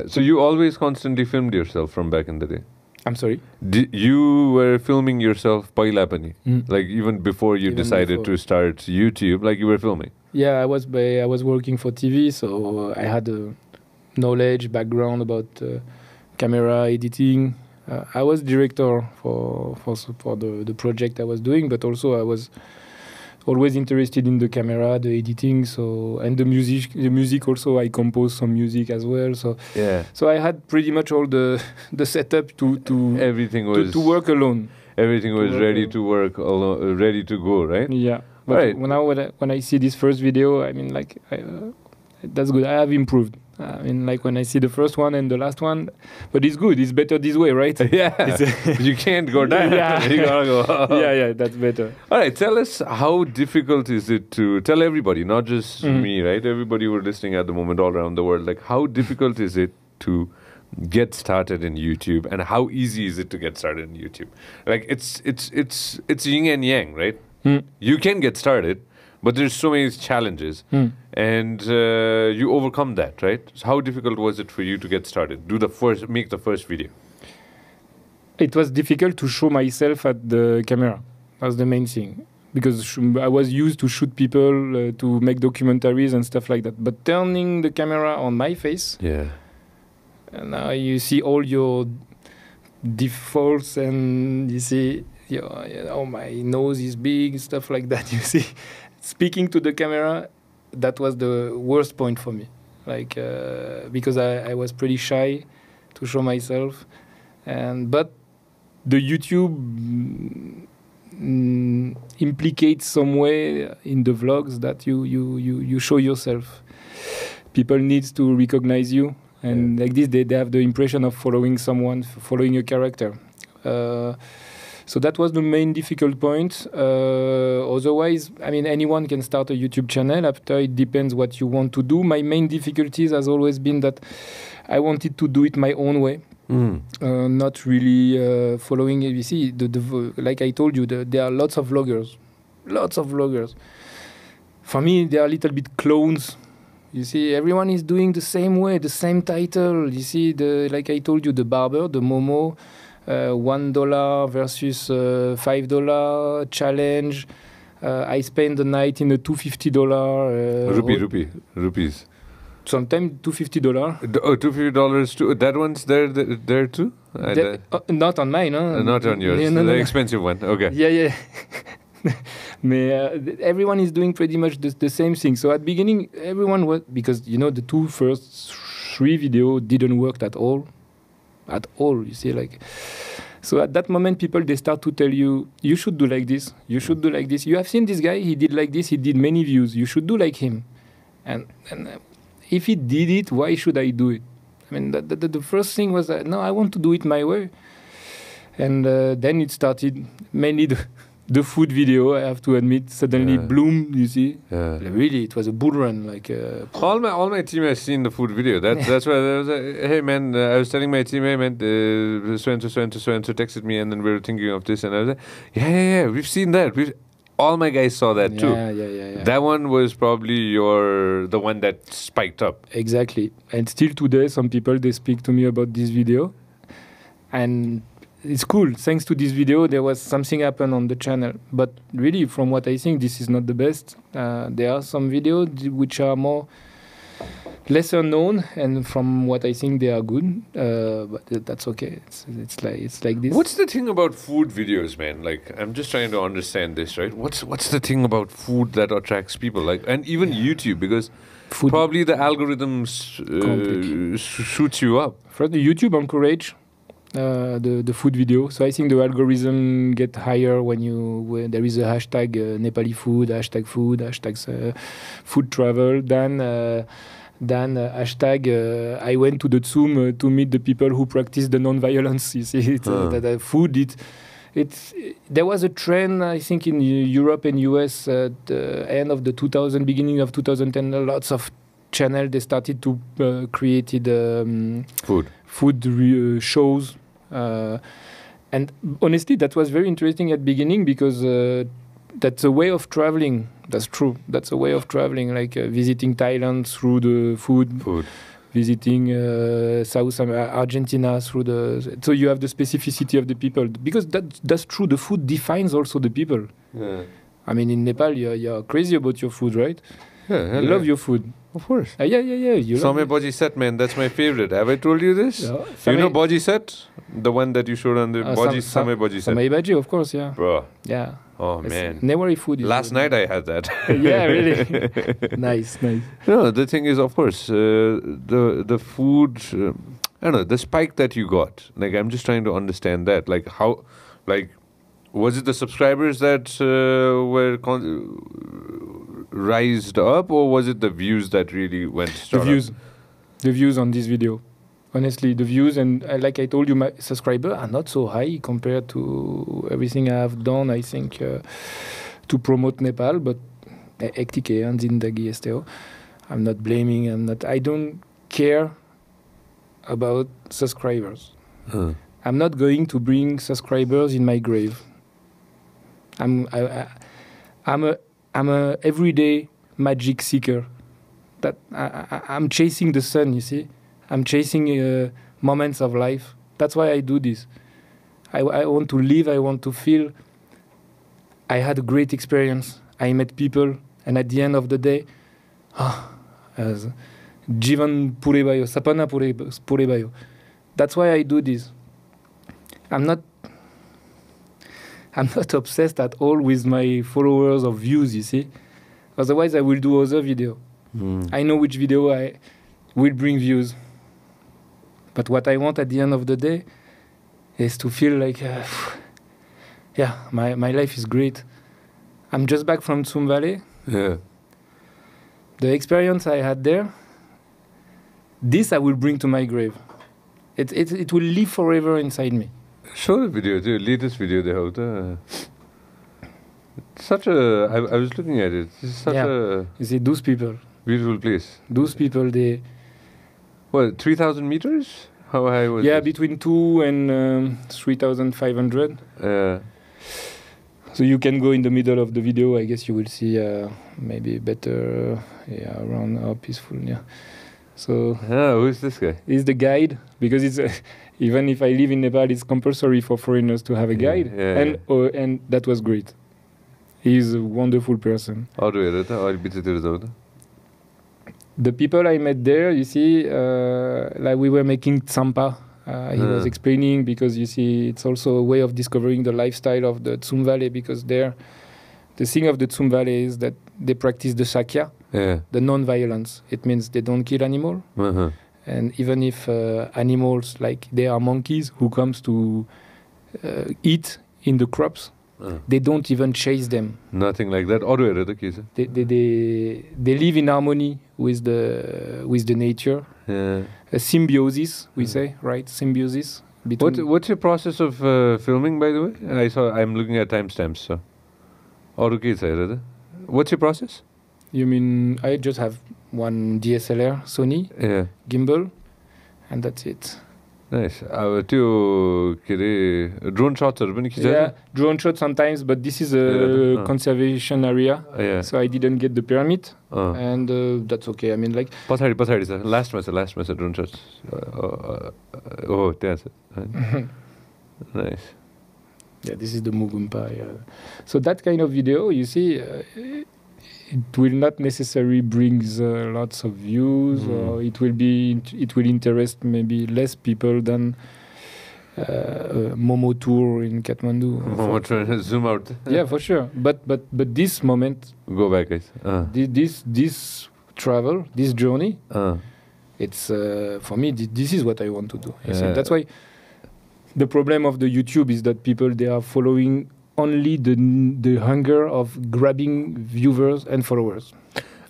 So you always constantly filmed yourself from back in the day? I'm sorry? You were filming yourself paila pani? Like even before you decided to start YouTube, like you were filming? Yeah, I was working for TV, so I had a knowledge, background about camera editing. I was director for the project I was doing, but also I was always interested in the camera, the editing, and the music. The music also, I composed some music as well. So I had pretty much all the setup to everything was to work alone. Everything was ready to work alone, ready to go, right? Yeah. But when I see this first video, I mean, like, that's good. I have improved. I mean, like when I see the first one and the last one, but it's good. It's better this way, right? Yeah. You can't go down. Yeah. You gotta go up. Yeah, that's better. All right, tell us how difficult is it to tell everybody, not just me, right? Everybody who are listening at the moment all around the world, like how difficult is it to get started in YouTube, and how easy is it to get started in YouTube? Like it's yin and yang, right? You can get started, but there's so many challenges, and you overcome that, right? So how difficult was it for you to get started? Make the first video? It was difficult to show myself at the camera. That's the main thing, because I was used to shoot people, to make documentaries and stuff like that. But turning the camera on my face, and now you see all your defaults, and you see, my nose is big, stuff like that. You see. Speaking to the camera, that was the worst point for me. Like, because I was pretty shy to show myself. But the YouTube implicates some way in the vlogs that you show yourself. People need to recognize you. And like this, they have the impression of following someone, following a character. So that was the main difficult point. Otherwise, I mean, anyone can start a YouTube channel. After, it depends what you want to do. My main difficulties has always been that I wanted to do it my own way. not really following ABC. Like I told you, there are lots of vloggers. For me, they are a little bit clones. You see, everyone is doing the same way, the same title. You see, like I told you, the barber, the Momo, $1 versus $5 challenge. I spend the night in a $250 rupees. Sometimes $250. $250 too. That one's there too. Not on mine, huh? Not on yours. The expensive one. Okay. Yeah. Everyone is doing pretty much the same thing. So at beginning, everyone was, because the two first 3 videos didn't work at all. You see, like. So at that moment, people, they start to tell you, you should do like this. You should do like this. You have seen this guy, he did like this, he did many views. You should do like him. And if he did it, why should I do it? I mean, the first thing was, no, I want to do it my way. And then it started, mainly the food video, I have to admit, suddenly bloomed, you see. Really, it was a bull run. All my team has seen the food video. That's why I was like, hey man, I was telling my team, hey man, so-and-so texted me, and then we were thinking of this, and I was like, yeah, we've seen that. All my guys saw that too. Yeah. That one was probably the one that spiked up. Exactly. And still today, some people, they speak to me about this video. And it's cool. Thanks to this video, there was something happen on the channel. But really, from what I think, this is not the best. There are some videos which are more lesser known, and from what I think, they are good. But that's okay. It's like this. What's the thing about food videos, man? Like, I'm just trying to understand this, right? What's the thing about food that attracts people? Like, and even YouTube, because food probably the algorithms shoots you up. First, the YouTube encourage the food video. So I think the algorithm get higher when there is a hashtag Nepali food, hashtag food travel, than hashtag I went to the Zoom to meet the people who practice the non-violence. You see, that food, there was a trend, I think, in Europe and US at the end of the 2000, beginning of 2010, lots of channels, they started to create food shows. And honestly, that was very interesting at beginning, because that's a way of traveling. That's true. That's a way of traveling, like visiting Thailand through the food. Visiting South Argentina through so you have the specificity of the people, because that's true. The food defines also the people. Yeah. I mean, in Nepal, you're crazy about your food, right? Yeah, you love your food. Of course. Yeah. You Samay Bhaji set, man. That's my favorite. Have I told you this? Yeah. You know Bhaji set? The one that you showed on the Samay Bhaji set. Samay Bhaji, of course, yeah. Bro. Yeah. Oh, man. Newari food. Last night I had that. Yeah, really. Nice. No, the thing is, of course, the food, I don't know, the spike that you got. Like, I'm just trying to understand that. Like, how, like, was it the subscribers that were rised up, or was it the views that really went strong? The views on this video. Honestly, the views, and like I told you, my subscribers are not so high compared to everything I have done, I think, to promote Nepal, but ektike and zindagi esteo. I'm not blaming, I don't care about subscribers. I'm not going to bring subscribers in my grave. I'm a everyday magic seeker. That I'm chasing the sun, you see. I'm chasing moments of life. That's why I do this. I want to live. I want to feel. I had a great experience. I met people, and at the end of the day, Jivan pure bayo, sapana pure bayo. That's why I do this. I'm not obsessed at all with my followers or views, you see. Otherwise, I will do other video. I know which video I will bring views. But what I want at the end of the day is to feel like, my life is great. I'm just back from Tsum Valley. Yeah. The experience I had there, this I will bring to my grave. It will live forever inside me. Show the video, the latest video they have. Such a, I was looking at it. It's such a... You see, those people. Beautiful place. Those people, they... What, 3,000 meters? How high was Yeah, this? between 2 and 3,500. Yeah. So you can go in the middle of the video. I guess you will see maybe better, around how peaceful. Yeah. So Who's this guy? he's the guide, because it's even if I live in Nepal, it's compulsory for foreigners to have a guide, and that was great. He's a wonderful person. The people I met there, you see, like we were making tsampa. He was explaining, because you see, it's also a way of discovering the lifestyle of the Tsum Valley, because there, the thing of the Tsum Valley is that they practice the Sakya, the non-violence. It means they don't kill animal. And even if animals, like there are monkeys who comes to eat in the crops, they don't even chase them. Nothing like that. They live in harmony with the nature. A symbiosis, we say, right? Symbiosis. What's your process of filming, by the way? I'm looking at timestamps. So, what's your process? You mean I just have one DSLR, Sony, gimbal, and that's it. Nice. Drone shots are Yeah, drone shot sometimes, but this is a conservation area, so I didn't get the permit, and that's okay. I mean, like Pasadi sir. Last message drone shots. That's it. Nice. Yeah, this is the Mugumpa. Yeah. So that kind of video, you see, it will not necessarily bring lots of views, or it will interest maybe less people than Momo tour in Kathmandu. Momo tour, zoom out. Yeah, for sure. But this moment, go back, guys. This travel, this journey, it's for me. This is what I want to do. That's why the problem of the YouTube is that people, they are following only the hunger of grabbing viewers and followers.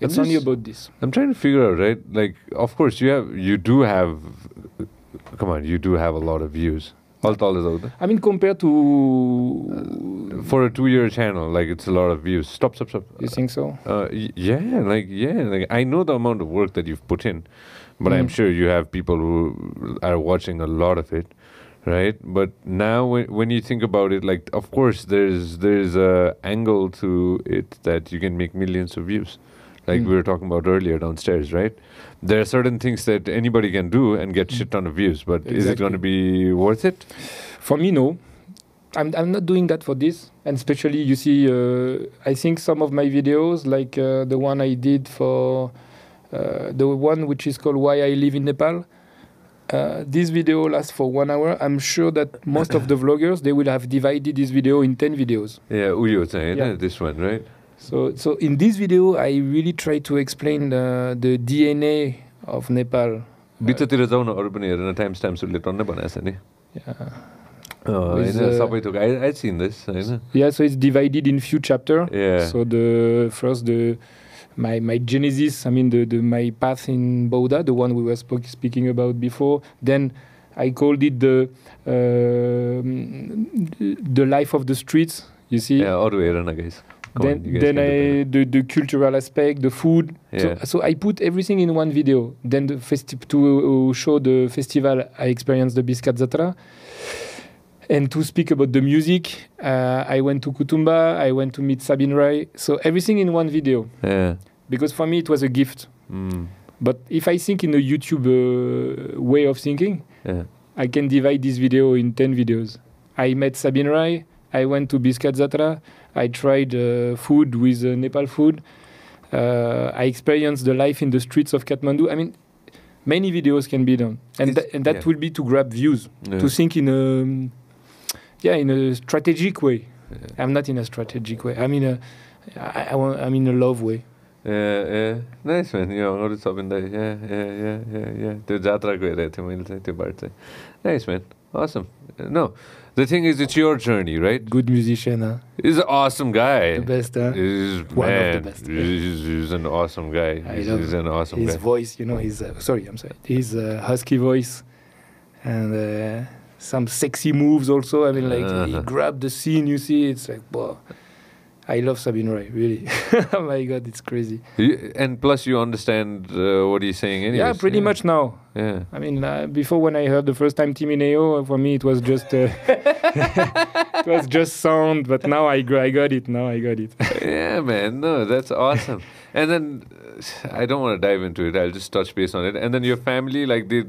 It's only about this. I'm trying to figure out, right? Like, of course, you do have a lot of views. I mean, compared to for a 2-year channel, like, it's a lot of views. Stop. You think so? Like I know the amount of work that you've put in, but I'm sure you have people who are watching a lot of it. Right, but now when you think about it, like, of course there's a angle to it that you can make millions of views, like we were talking about earlier downstairs, right? There are certain things that anybody can do and get shit ton of views, but is it going to be worth it? For me, no. I'm not doing that for this, and especially, you see, I think some of my videos, like the one I did for the one which is called "Why I Live in Nepal." This video lasts for 1 hour. I'm sure that most of the vloggers, they will have divided this video in 10 videos. Yeah, this one, right? So in this video, I really try to explain the DNA of Nepal. I've seen this. Yeah, so it's divided in few chapters. Yeah. So my genesis, I mean my path in Bauda, the one we were speaking about before. Then I called it the life of the streets. You see. Yeah, guys. Then the cultural aspect, the food. Yeah. So I put everything in one video. Then to show the festival, I experienced the Biscat Jatra. And to speak about the music, I went to Kutumba, I went to meet Sabine Rai. So everything in one video. Yeah. Because for me, it was a gift. But if I think in a YouTube way of thinking, I can divide this video in 10 videos. I met Sabine Rai, I went to Biscat Jatra, I tried food with Nepal food, I experienced the life in the streets of Kathmandu. I mean, many videos can be done. And that will be to grab views, to think in a strategic way. I'm not in a strategic way. I'm in a love way. Yeah. Nice, man. Notice up in there. Yeah. The jatra go. Nice, man. Awesome. No, the thing is, it's your journey, right? Good musician, huh? He's an awesome guy. The best, huh? One of the best. He's an awesome guy. He's an awesome guy. His voice, his husky voice, and some sexy moves also. I mean, like, he grabbed the scene, you see, it's like, wow. I love Sabine Roy, really. Oh my God, it's crazy. And plus, you understand what he's saying anyway. Yeah, pretty much now. Yeah. I mean, before when I heard the first time Timineo, for me it was just it was just sound. But now I got it. Now I got it. Yeah, man. No, that's awesome. And then I don't want to dive into it. I'll just touch base on it. And then your family, like, they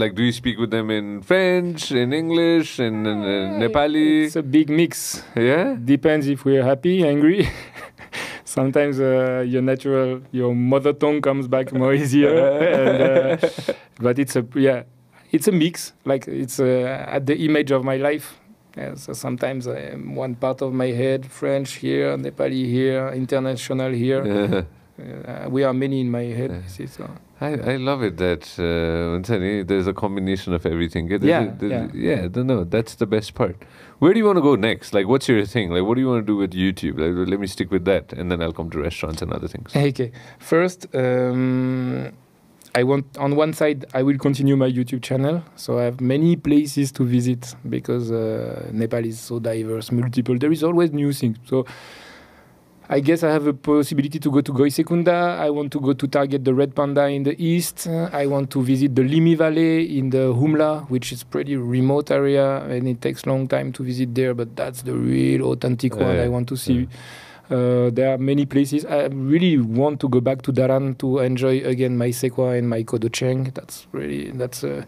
like, do you speak with them in French, in English, in Nepali? It's a big mix. Yeah. Depends if we're happy, angry. Sometimes your mother tongue comes back more easier. But it's a mix. Like it's at the image of my life. Yeah, so sometimes one part of my head French here, Nepali here, international here. We are many in my head. Yeah. See, so. I love it that there's a combination of everything. No, that's the best part. Where do you want to go next? Like, what's your thing? Like, what do you want to do with YouTube? Like, let me stick with that, and then I'll come to restaurants and other things. Okay. First, I want, on one side, I will continue my YouTube channel. So I have many places to visit because Nepal is so diverse, multiple. There is always new things. So I guess I have a possibility to go to Goisekunda. I want to go to target the red panda in the east. I want to visit the Limi Valley in the Humla, which is pretty remote area, and it takes long time to visit there, but that's the real authentic one I want to see. There are many places. I really want to go back to Daran to enjoy again my Sekwa and my Kodocheng. That's a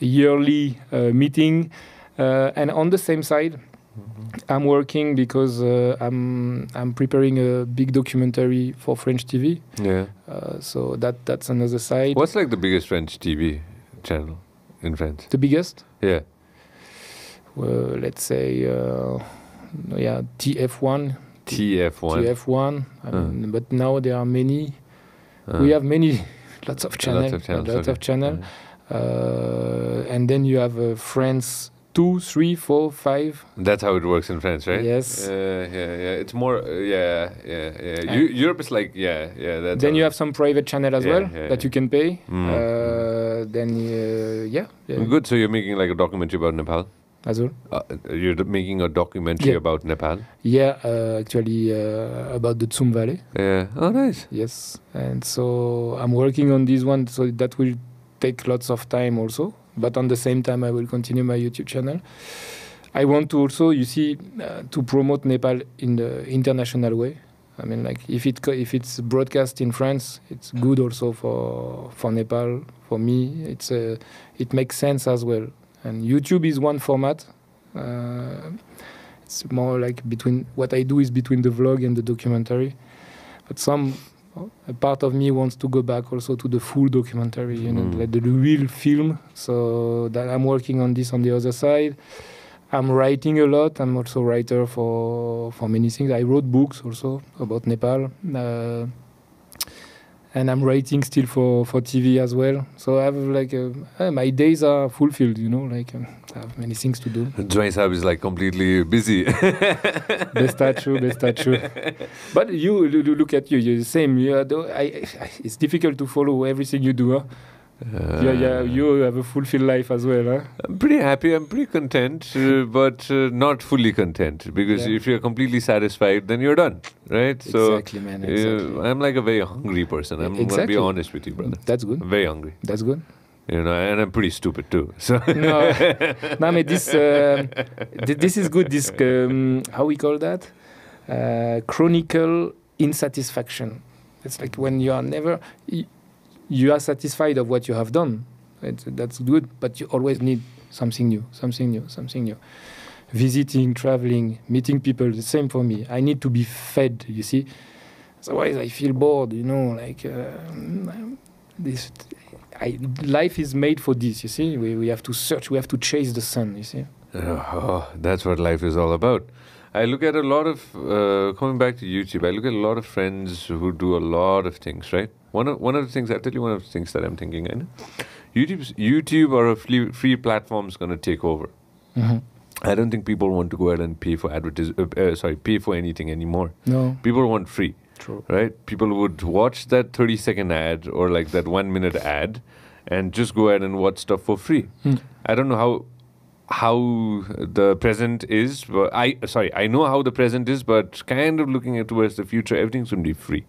yearly meeting. And on the same side, I'm working because I'm preparing a big documentary for French TV. Yeah. So that's another side. What's like the biggest French TV channel in France? The biggest? Yeah. Well, let's say, TF1. TF1. I mean, but now there are many. We have lots of channels. And then you have France 2, 3, 4, 5. That's how it works in France, right? Yes. It's more, Europe is like, That's then you have some private channel as well that you can pay. Good. So you're making like a documentary about Nepal? As well. You're making a documentary about Nepal? Yeah, actually about the Tsum Valley. Yeah. Oh, nice. Yes. And so I'm working on this one, so that will take lots of time also. But on the same time, I will continue my YouTube channel. I want to also, to promote Nepal in the international way. I mean, like if it's broadcast in France, it's good also for Nepal. For me, it makes sense as well. And YouTube is one format. It's more like what I do is between the vlog and the documentary. But a part of me wants to go back also to the full documentary, like the real film. So that I'm working on this on the other side. I'm writing a lot. I'm also a writer for many things. I wrote books also about Nepal. And I'm writing still for TV as well. So I have my days are fulfilled, I have many things to do. Joy Saab is like completely busy. Best true. But you look at you're the same. It's difficult to follow everything you do, huh? You have a fulfilled life as well, huh? I'm pretty happy. I'm pretty content, but not fully content. Because if you're completely satisfied, then you're done, right? Exactly, man. Exactly. I'm like a very hungry person. I'm going to be honest with you, brother. That's good. Very hungry. That's good. And I'm pretty stupid too. So no, but this is good. This how we call that? Chronicle insatisfaction. It's like when you are never. You are satisfied of what you have done. That's good, but you always need something new. Visiting, traveling, meeting people, the same for me. I need to be fed, you see. Otherwise, I feel bored, life is made for this, you see. We have to search, we have to chase the sun, you see. That's what life is all about. I look at a lot of, coming back to YouTube, I look at a lot of friends who do a lot of things, right? One of the things, I'll tell you one of the things that I'm thinking, I know. YouTube or a free platform is going to take over. Mm-hmm. I don't think people want to go ahead and pay for pay for anything anymore. No. People want free. True. Right? People would watch that 30-second ad or like that 1-minute ad and just go ahead and watch stuff for free. Mm. I don't know how the present is. But I know how the present is, but kind of looking at towards the future, everything's going to be free.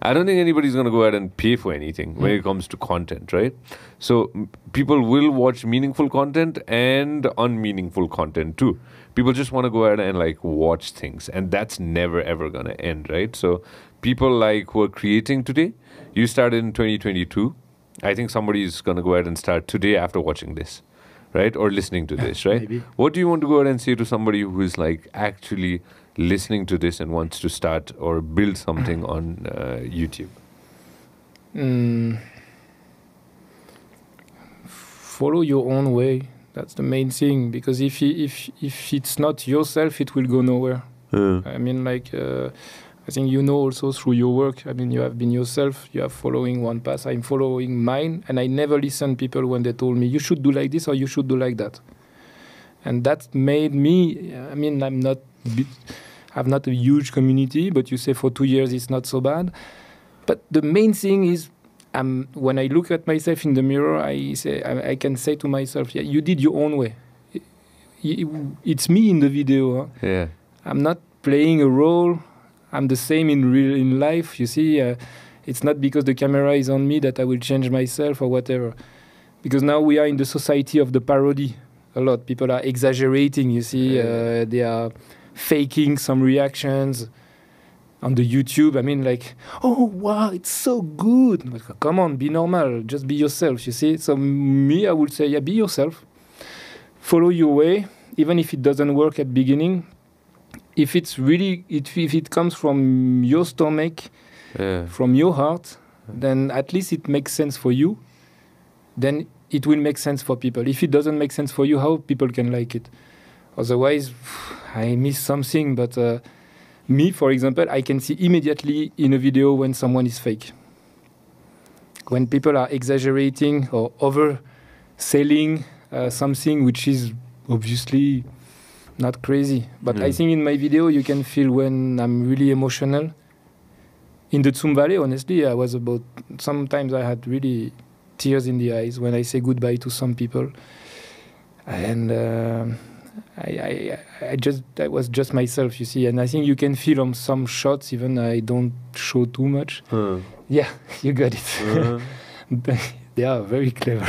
I don't think anybody's going to go out and pay for anything when it comes to content, right? So people will watch meaningful content and unmeaningful content too. People just want to go out and like watch things, and that's never ever going to end, right? So people like who are creating today, you started in 2022. I think somebody's going to go out and start today after watching this, right? Or listening to this, right? Maybe. What do you want to go out and say to somebody who is like actually listening to this and wants to start or build something on YouTube? Follow your own way. That's the main thing, because if it's not yourself, it will go nowhere. I mean, like, I think you know also through your work, I mean, you have been yourself, you are following one path, I'm following mine, and I never listened to people when they told me, you should do like this or you should do like that. And that made me, I mean, I've not a huge community, but you say for 2 years it's not so bad. But the main thing is, when I look at myself in the mirror, I can say to myself, yeah, you did your own way. It's me in the video. Huh? Yeah. I'm not playing a role. I'm the same in life. You see, it's not because the camera is on me that I will change myself or whatever. Because now we are in the society of the parody. A lot people are exaggerating. You see, they are faking some reactions on the YouTube. I mean, like, oh wow, it's so good. But come on, be normal. Just be yourself. You see. So me, I would say, yeah, be yourself. Follow your way, even if it doesn't work at beginning. If it's really, if it comes from your stomach, from your heart, then at least it makes sense for you. Then it will make sense for people. If it doesn't make sense for you, how people can like it? Otherwise, I miss something. But me, for example, I can see immediately in a video when someone is fake. When people are exaggerating or overselling something which is obviously not crazy. But I think in my video you can feel when I'm really emotional. In the Tsum Valley, honestly, sometimes I had really tears in the eyes when I say goodbye to some people. And I was just myself, you see. And I think you can feel on some shots, even I don't show too much. Yeah, you got it. They are very clever.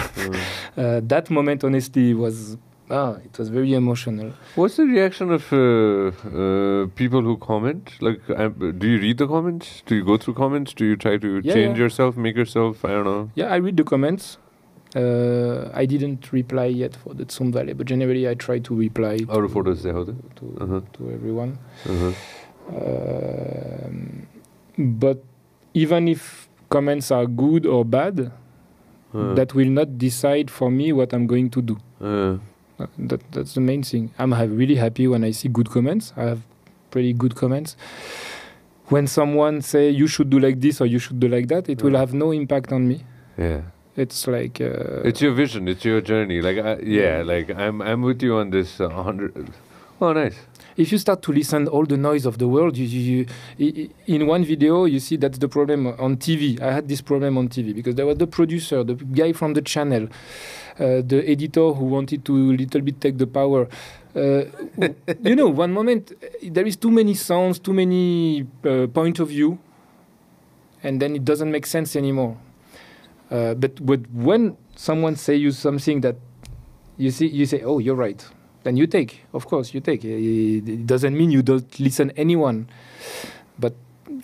That moment, honestly, it was very emotional. What's the reaction of people who comment? Like, do you read the comments? Do you go through comments? Do you try to change yourself, make yourself? I don't know. Yeah, I read the comments. I didn't reply yet for the Tsum Valley, but generally I try to reply to everyone. But even if comments are good or bad, that will not decide for me what I'm going to do. That's the main thing. I'm really happy when I see good comments. I have pretty good comments. When someone say you should do like this or you should do like that, it will have no impact on me. Yeah. It's like it's your vision, it's your journey. Like like I'm with you on this 100. Oh, nice. If you start to listen all the noise of the world, you in one video you see that's the problem on TV. I had this problem on TV because there was the producer, the guy from the channel, the editor who wanted to little bit take the power. You know, one moment there is too many sounds, too many point of view, and then it doesn't make sense anymore. But when someone say you something that you say, oh, you're right. Then you take, of course, you take. It doesn't mean you don't listen anyone, but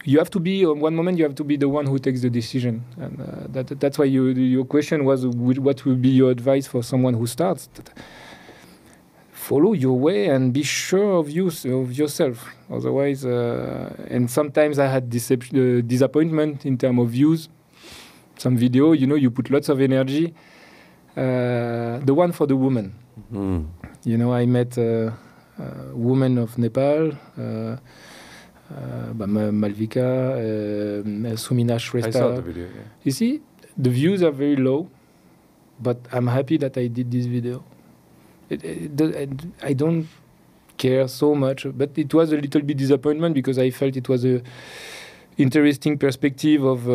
you have to be. One moment, you have to be the one who takes the decision, and that's why your question was, what will be your advice for someone who starts? Follow your way and be sure of yourself. Otherwise, and sometimes I had disappointment in terms of views. Some video, you put lots of energy. The one for the woman. I met a woman of Nepal, Malvika, Sumina Shrestha. I saw the video, yeah. You see, the views are very low, but I'm happy that I did this video. I don't care so much, but it was a little bit disappointment because I felt it was a interesting perspective of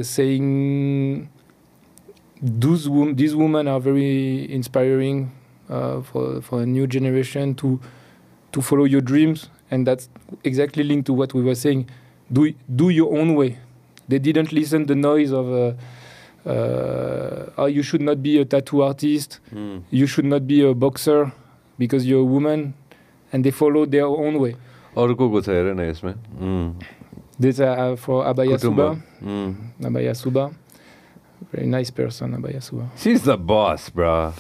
saying these women are very inspiring. for a new generation to follow your dreams, and that's exactly linked to what we were saying. Do your own way. They didn't listen the noise of oh, you should not be a tattoo artist, you should not be a boxer because you're a woman, and they follow their own way. This for Abaya Suba. Abaya Suba. Very nice person, Abaya Suba. She's the boss, bro.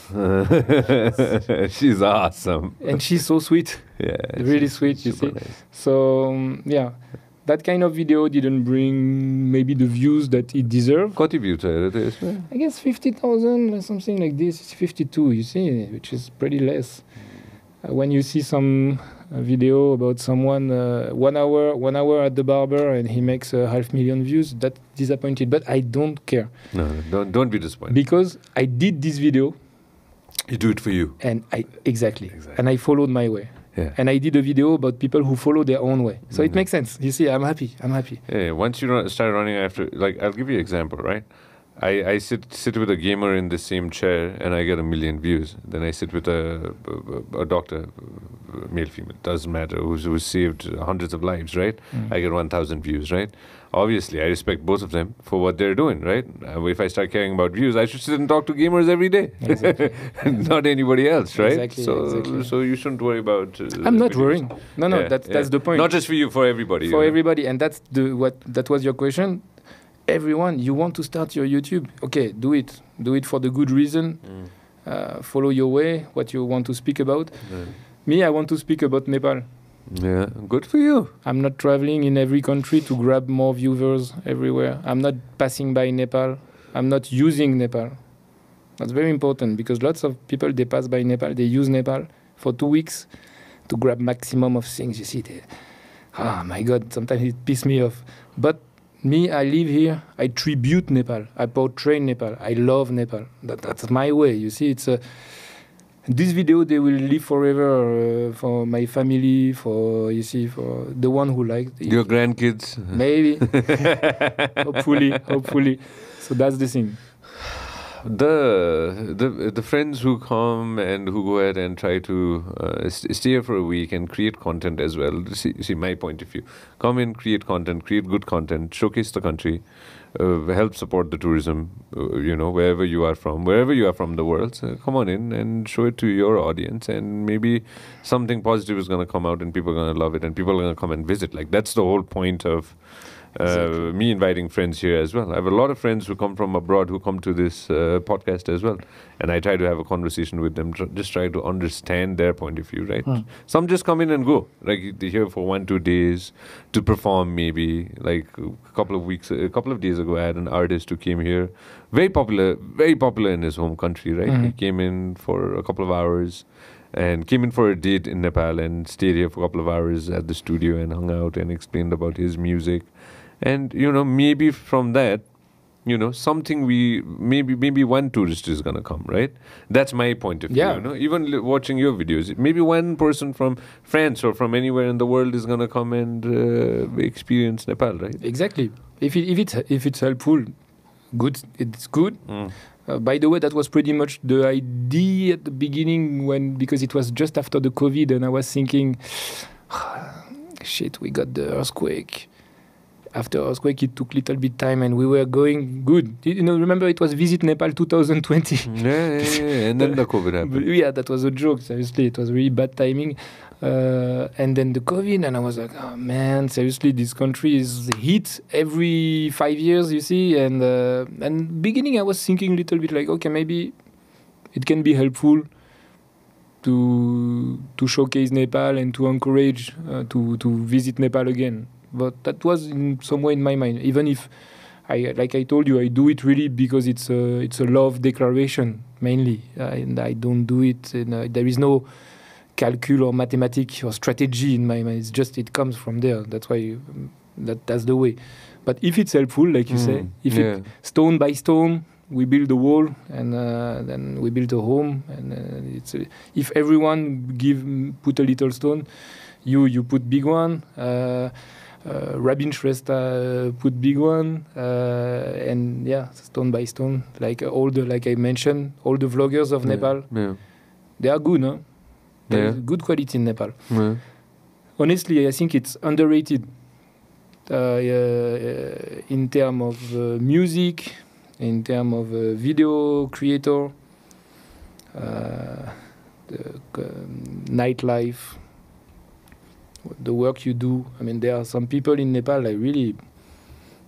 She's awesome. And she's so sweet. Yeah. Really sweet, you see. Nice. So, yeah. That kind of video didn't bring maybe the views that it deserved. What views are it? I guess 50,000 or something like this. It's 52, you see, which is pretty less. When you see some video about someone 1 hour at the barber and he makes 500,000 views, that's disappointed. But I don't care. No, don't be disappointed. Because I did this video. You do it for you. And exactly. And I followed my way. Yeah. And I did a video about people who follow their own way. So it makes sense. You see, I'm happy. Yeah, once you start running after, like, I'll give you an example, right? I sit with a gamer in the same chair and I get 1 million views. Then I sit with a doctor, male, female, doesn't matter, who's saved hundreds of lives, right? I get 1,000 views, right? Obviously, I respect both of them for what they're doing, right? If I start caring about views, I should sit and talk to gamers every day. Exactly. Not anybody else, right? Exactly. So you shouldn't worry about... I'm not worrying. No, Yeah, that's the point. Not just for you, for everybody. For everybody. And that's that was your question. Everyone, you want to start your YouTube? Okay, do it. Do it for the good reason. Follow your way, what you want to speak about. Me, I want to speak about Nepal. Yeah, good for you. I'm not traveling in every country to grab more viewers everywhere. I'm not passing by Nepal. I'm not using Nepal. That's very important because lots of people, they pass by Nepal, they use Nepal for 2 weeks to grab maximum of things. You see, my God, sometimes it pisses me off. But me, I live here. I tribute Nepal. I portray Nepal. I love Nepal. That's my way. You see, it's this video, they will live forever for my family, for the one who liked it. Your grandkids. Maybe. Hopefully. So that's the thing. The friends who come and who go ahead and try to stay here for a week and create content as well. See my point of view. Come in, create content, create good content, showcase the country, help support the tourism. Wherever you are from the world. So come on in and show it to your audience, and maybe something positive is going to come out, and people are going to love it, and people are going to come and visit. Like that's the whole point of. Me inviting friends here as well. I have a lot of friends who come from abroad who come to this podcast as well, and I try to have a conversation with them, just try to understand their point of view, right? Some just come in and go, like they're here for 1-2 days to perform maybe. Like a couple of days ago, I had an artist who came here, very popular in his home country, right? He came in for a couple of hours and came in for a date in Nepal and stayed here for a couple of hours at the studio and hung out and explained about his music. And, maybe from that, something maybe one tourist is going to come, right? That's my point of view, Even watching your videos, maybe one person from France or from anywhere in the world is going to come and experience Nepal, right? Exactly. If it's helpful, good, it's good. By the way, that was pretty much the idea at the beginning because it was just after the COVID and I was thinking, shit, we got the earthquake. After earthquake, it took a little bit time and we were going good. Remember it was Visit Nepal 2020. Yeah, and then the COVID happened. Yeah, that was a joke, seriously. It was really bad timing. And then the COVID, and I was like, oh man, seriously, this country is hit every 5 years, you see. And beginning, I was thinking a little bit like, okay, maybe it can be helpful to showcase Nepal and to encourage to visit Nepal again. But that was in some way in my mind. Even if, like I told you, I do it really because it's a love declaration mainly, and I don't do it. There is no calcul or mathematics or strategy in my mind. It's just it comes from there. That's why that's the way. But if it's helpful, like you say, if it stone by stone, we build a wall and then we build a home. And if everyone put a little stone, you put big one. Rabin Shrestha put big one, and stone by stone, like I mentioned, all the vloggers of Nepal, They are good, huh? There is good quality in Nepal. Honestly, I think it's underrated in terms of music, in terms of video creator, the nightlife, the work you do. I mean, there are some people in Nepal that really,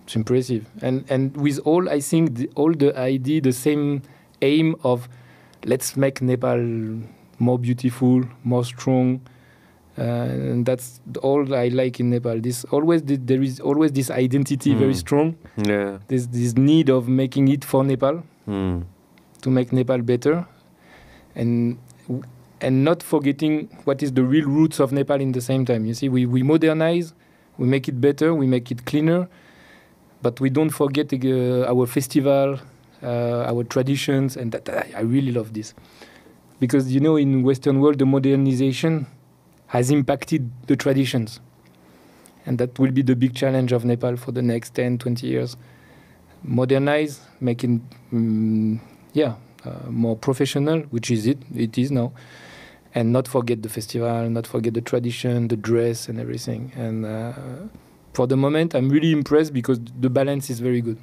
it's impressive. And with all, I think, all the idea, the same aim of let's make Nepal more beautiful, more strong. And that's all I like in Nepal. There is always this identity very strong. Yeah. This need of making it for Nepal, to make Nepal better, and not forgetting what is the real roots of Nepal in the same time. You see, we modernize, we make it better, we make it cleaner, but we don't forget our festival, our traditions, and I really love this. Because, you know, in Western world, the modernization has impacted the traditions. And that will be the big challenge of Nepal for the next 10, 20 years. Modernize, making, more professional, which is it is now. And not forget the festival, not forget the tradition, the dress and everything. And for the moment, I'm really impressed because the balance is very good.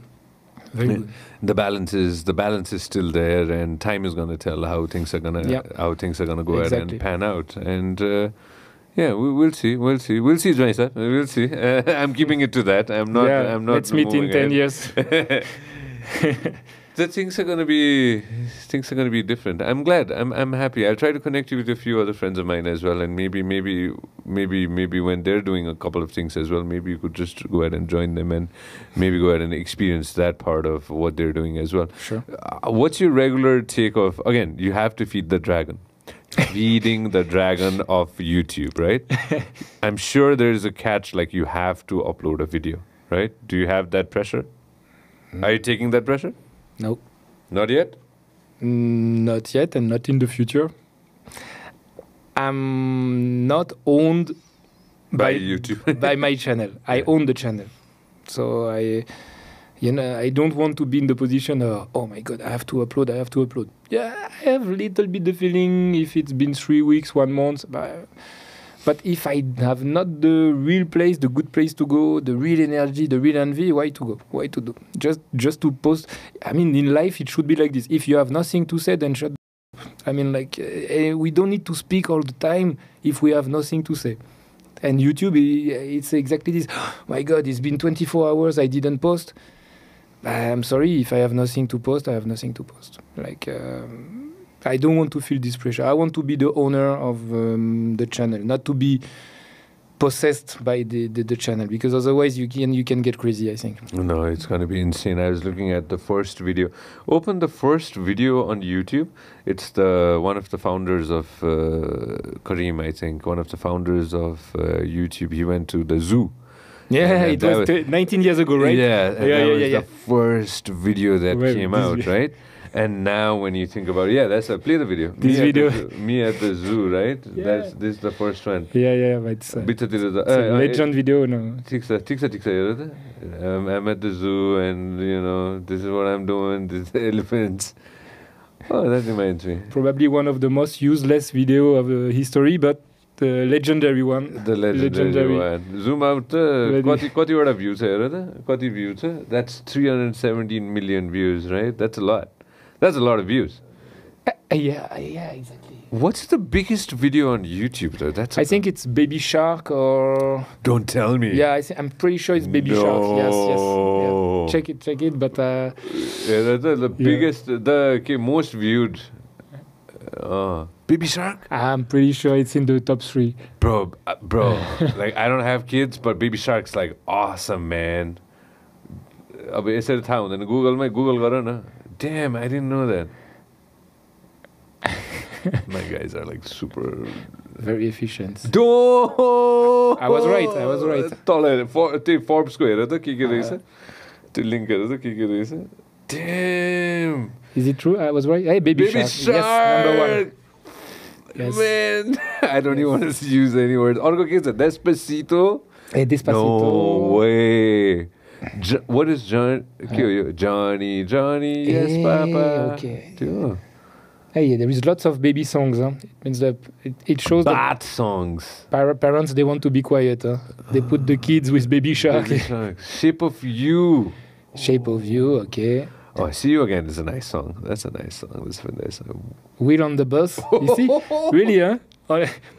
Very good. The balance is still there, and time is going to tell how things are going to go ahead and pan out. And we'll see, Joy sir. We'll see. I'm keeping it to that. I'm not. Let's meet in 10 years. The things are going to be different. I'm glad. I'm happy. I'll try to connect you with a few other friends of mine as well, and maybe when they're doing a couple of things as well, maybe you could just go ahead and join them and maybe go ahead and experience that part of what they're doing as well. Sure. What's your regular take of, again, you have to feed the dragon. Feeding the dragon of YouTube, right? I'm sure there's a catch, like you have to upload a video, right? Do you have that pressure? Are you taking that pressure? No. Not yet? Not yet, and not in the future. I'm not owned by YouTube, by my channel. I own the channel, so I don't want to be in the position of, oh my God, I have to upload. Yeah, I have a little bit the feeling if it's been 3 weeks, 1 month, but if I have not the real place, the good place to go, the real energy, the real envy, why to go? Why to do? Just to post. I mean, in life, it should be like this. If you have nothing to say, then shut up. I mean, we don't need to speak all the time if we have nothing to say. And YouTube, it's exactly this. Oh my God, it's been 24 hours, I didn't post. I'm sorry, if I have nothing to post, I have nothing to post. I don't want to feel this pressure. I want to be the owner of the channel, not to be possessed by the channel, because otherwise you can get crazy, I think. No, it's going to be insane. I was looking at the first video. Open the first video on YouTube. It's one of the founders of Kareem, I think, one of the founders of YouTube. He went to the zoo. Yeah, it was 19 years ago, right? Yeah, that was the first video that came out, right? And now when you think about it, play the video. Me at the zoo, right? Yeah. This is the first one. Yeah, but it's a legend video, no? I'm at the zoo, and this is what I'm doing. This is elephants. Oh, that reminds me. Probably one of the most useless video of history, but the legendary one. The legendary one. Zoom out. Kati views Kati views. That's 317 million views, right? That's a lot. That's a lot of views. Yeah, exactly. What's the biggest video on YouTube, though? I think it's Baby Shark or... Don't tell me. Yeah, I'm pretty sure it's Baby Shark. Yes. Yeah. Check it, but... the biggest, the most viewed... Baby Shark? I'm pretty sure it's in the top 3. Bro, like, I don't have kids, but Baby Shark's like awesome, man. It's a town, and Google garo na. Damn, I didn't know that. My guys are like super... Very efficient. I was right. Forbes ko hera ta ke rahecha. त्यो link hera ta ke rahecha. Damn. Is it true? I was right. Hey, Baby Shark. Yes, number 1. Yes. Man, I don't even want to use any words. Orko ke cha? Despacito. Hey, Despacito. No way. What is Johnny, yes, Papa. Okay. Hey, there is lots of baby songs. Huh? It means that it shows that Bat songs. parents, they want to be quiet. Huh? They put the kids with Baby Shark. Baby Shark. Shape of You. Shape of You, okay. Oh, See You Again is a nice song. That's a nice song. That's a nice song. Wheel on the Bus. You see? Really, huh?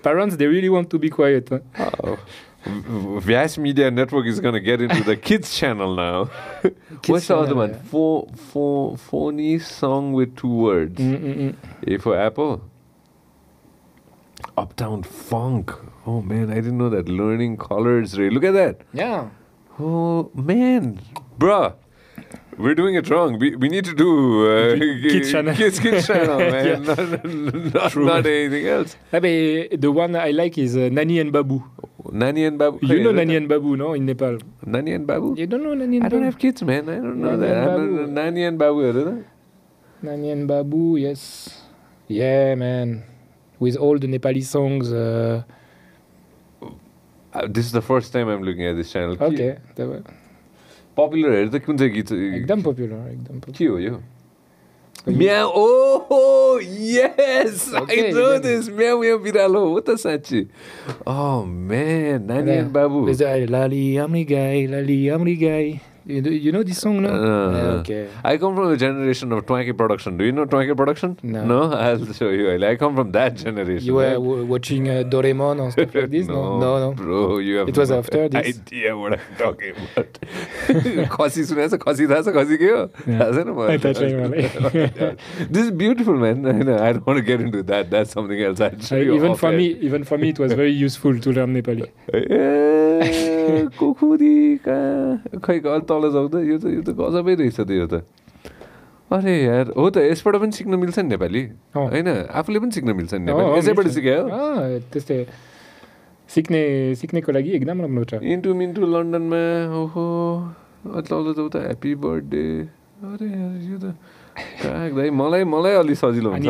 Parents, they really want to be quiet. Huh? Oh. Vianet Media Network is going to get into the kids channel now. What's the other one? Phony song with 2 words. A for Apple. Uptown Funk. Oh man, I didn't know that. Learning colors, Ray. Look at that. Yeah. Oh man, bruh. We're doing it wrong. We need to do Kids channel. Kids channel, man. Yeah. Not anything else. The one I like is Nani and Babu. Nani and Babu. You know Nani and Babu, no? In Nepal. Nani and Babu? You don't know Nani and Babu? I don't have kids, man. I don't know Nani that. and I don't know Babu. Nani and Babu, right? Nani and Babu, yes. Yeah, man. With all the Nepali songs. This is the first time I'm looking at this channel. Okay. Popular हेर त कुन चाहिँ गीत एकदम popular. के हो यो म्याउ oh yes Okay, I know yeah. this म्याउ म्याउ बिरालो हो त साँच्ची oh man Nani and Babu There's Lali Amri Guy. You know this song, no? Okay. I come from a generation of Twanky production. Do you know Twanky production? No. I'll show you. I come from that generation. You were watching Doraemon or stuff like this? No. Bro, you have It was after this. idea what I'm talking about. Khasi सुनेछ खसी थाहा छ खसी के हो थाहा छैन मलाई. This is beautiful, man. I don't want to get into that. That's something else. Even for me, it was very useful to learn Nepali. कुखुरी कहाँ खै अलि तल जाऊ त यो त गजबै रहेछ त यो त अरे यार हो त यसबाट पनि सिक्न मिल्छ नि नेपाली होइन आफूले पनि सिक्न मिल्छ नि नेपाली यसैबाट सिक्यो त्यस्तै सिक्नेको लागि एकदम राम्रो छ इन्टु मिन्टु लन्डनमा ओहो अलि तल जाऊ त ह्याप्पी बर्थडे अरे यो त कागदाइ मलाई अलि सजिलो हुन्छ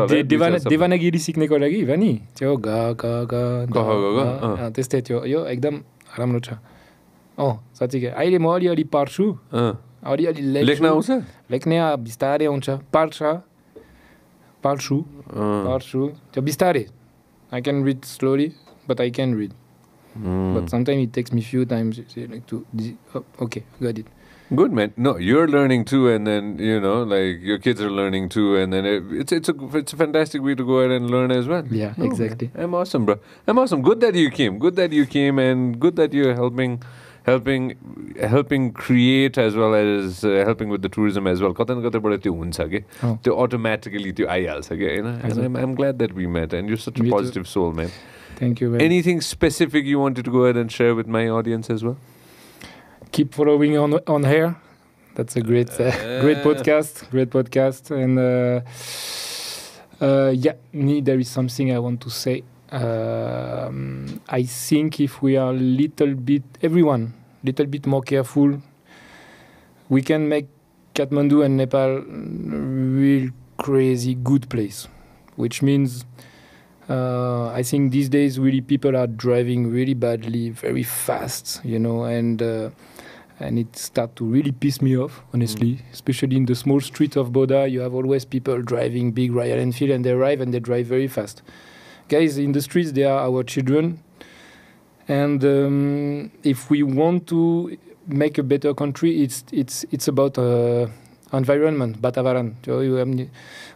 देवानागिरी सिक्नेको लागि भने त्यो त्यस्तै थियो यो एकदम राम्रो छ साँच्चीकै अहिले म अलिअलि पढ्छु अलिअलि लेख्न आउँछ लेख्ने बिस्तारै आउँछ पढ्छु त्यो बिस्तारै I can read slowly but I can read but sometimes it takes me few times okay got it. Good, man. No, you're learning too, and then like your kids are learning too, and then it's a fantastic way to go ahead and learn as well. Yeah, exactly. Man, I'm awesome, bro. I'm awesome. Good that you came. And good that you're helping create as well as helping with the tourism as well. कतै न कतैबाट त्यो हुन्छ के त्यो automatically त्यो आइहाल्छ के हैन. And I'm glad that we met, and you're such a positive soul, man. Thank you. Anything specific you wanted to go ahead and share with my audience as well? Keep following on here. That's a great podcast. And there is something I want to say. I think if we are everyone little bit more careful, we can make Kathmandu and Nepal real crazy good place. Which means I think these days really people are driving really badly, very fast, and it starts to really piss me off, honestly. Especially in the small street of Boda, you have always people driving big Royal Enfield, and they arrive and they drive very fast. Guys, in the streets, they are our children. And if we want to make a better country, it's about environment, Batavaran.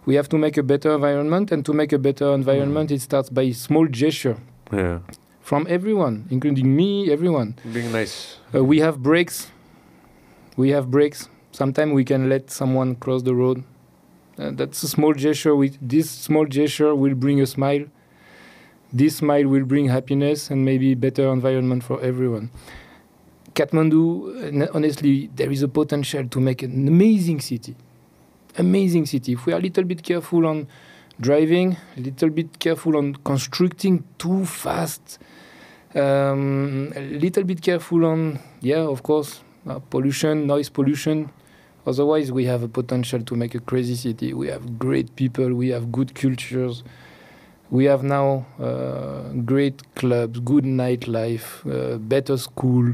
We have to make a better environment, and to make a better environment, it starts by small gesture. Yeah. From everyone, including me, everyone. Being nice. We have brakes. Sometimes we can let someone cross the road. That's a small gesture. This small gesture will bring a smile. This smile will bring happiness and maybe better environment for everyone. Kathmandu, honestly, there is a potential to make an amazing city. Amazing city. If we are a little bit careful on driving, a little bit careful on constructing too fast, a little bit careful on, of course, pollution, noise pollution. Otherwise, we have a potential to make a crazy city. We have great people. We have good cultures. We have now great clubs, good nightlife, better school,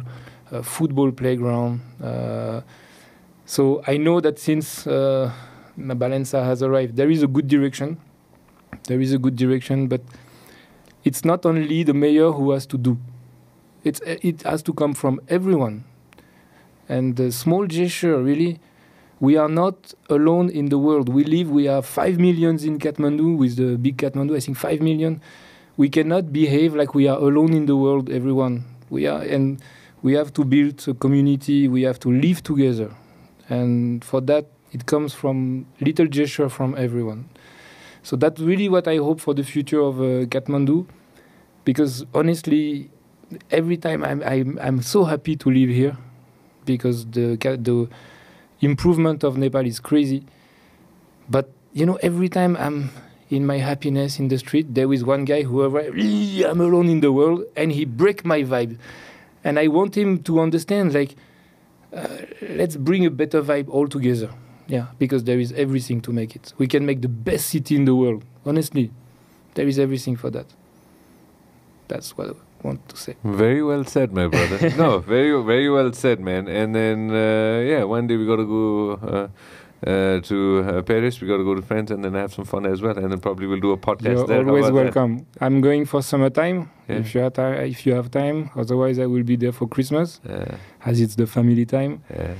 football playground. So I know that since Balensa has arrived, there is a good direction. There is a good direction, but it's not only the mayor who has to do. It has to come from everyone. And the small gesture, really, we are not alone in the world. We have 5 million in Kathmandu, with the big Kathmandu, I think 5 million. We cannot behave like we are alone in the world, everyone. We have to build a community, we have to live together. And for that, it comes from little gesture from everyone. So that's really what I hope for the future of Kathmandu, because honestly, every time I'm so happy to live here, because the improvement of Nepal is crazy. But every time I'm in my happiness in the street, there is one guy who arrives, I'm alone in the world, and he breaks my vibe. And I want him to understand, let's bring a better vibe all together. Yeah, because there is everything to make it. We can make the best city in the world. Honestly, there is everything for that. That's what I want to say. Very well said, my brother. No, very, very well said, man. And then, one day we got to go to Paris. We got to go to France and then have some fun as well. And then probably we'll do a podcast You're there. always welcome. That? I'm going for summertime. Yeah. If you have time. Otherwise, I will be there for Christmas, as it's the family time. Yeah.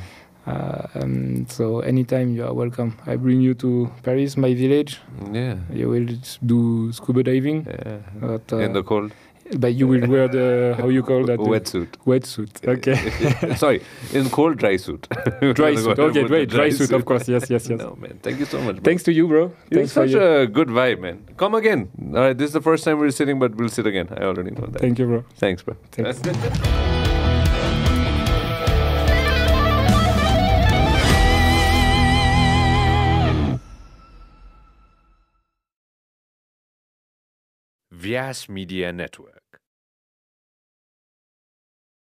So anytime you are welcome. I bring you to Paris, my village. Yeah. You will do scuba diving. Yeah. But, in the cold. But you will wear the, how you call that? Wetsuit. Wetsuit, okay. Sorry, in cold, dry suit. Dry suit, okay, great. Dry suit, of course, yes. No, man, thank you so much, bro. Thanks to you, bro. It's such a good vibe, man. Come again. This is the first time we're sitting, but we'll sit again. I already know that. Thank you, bro. Thanks, bro. Thanks. Vias Media Network.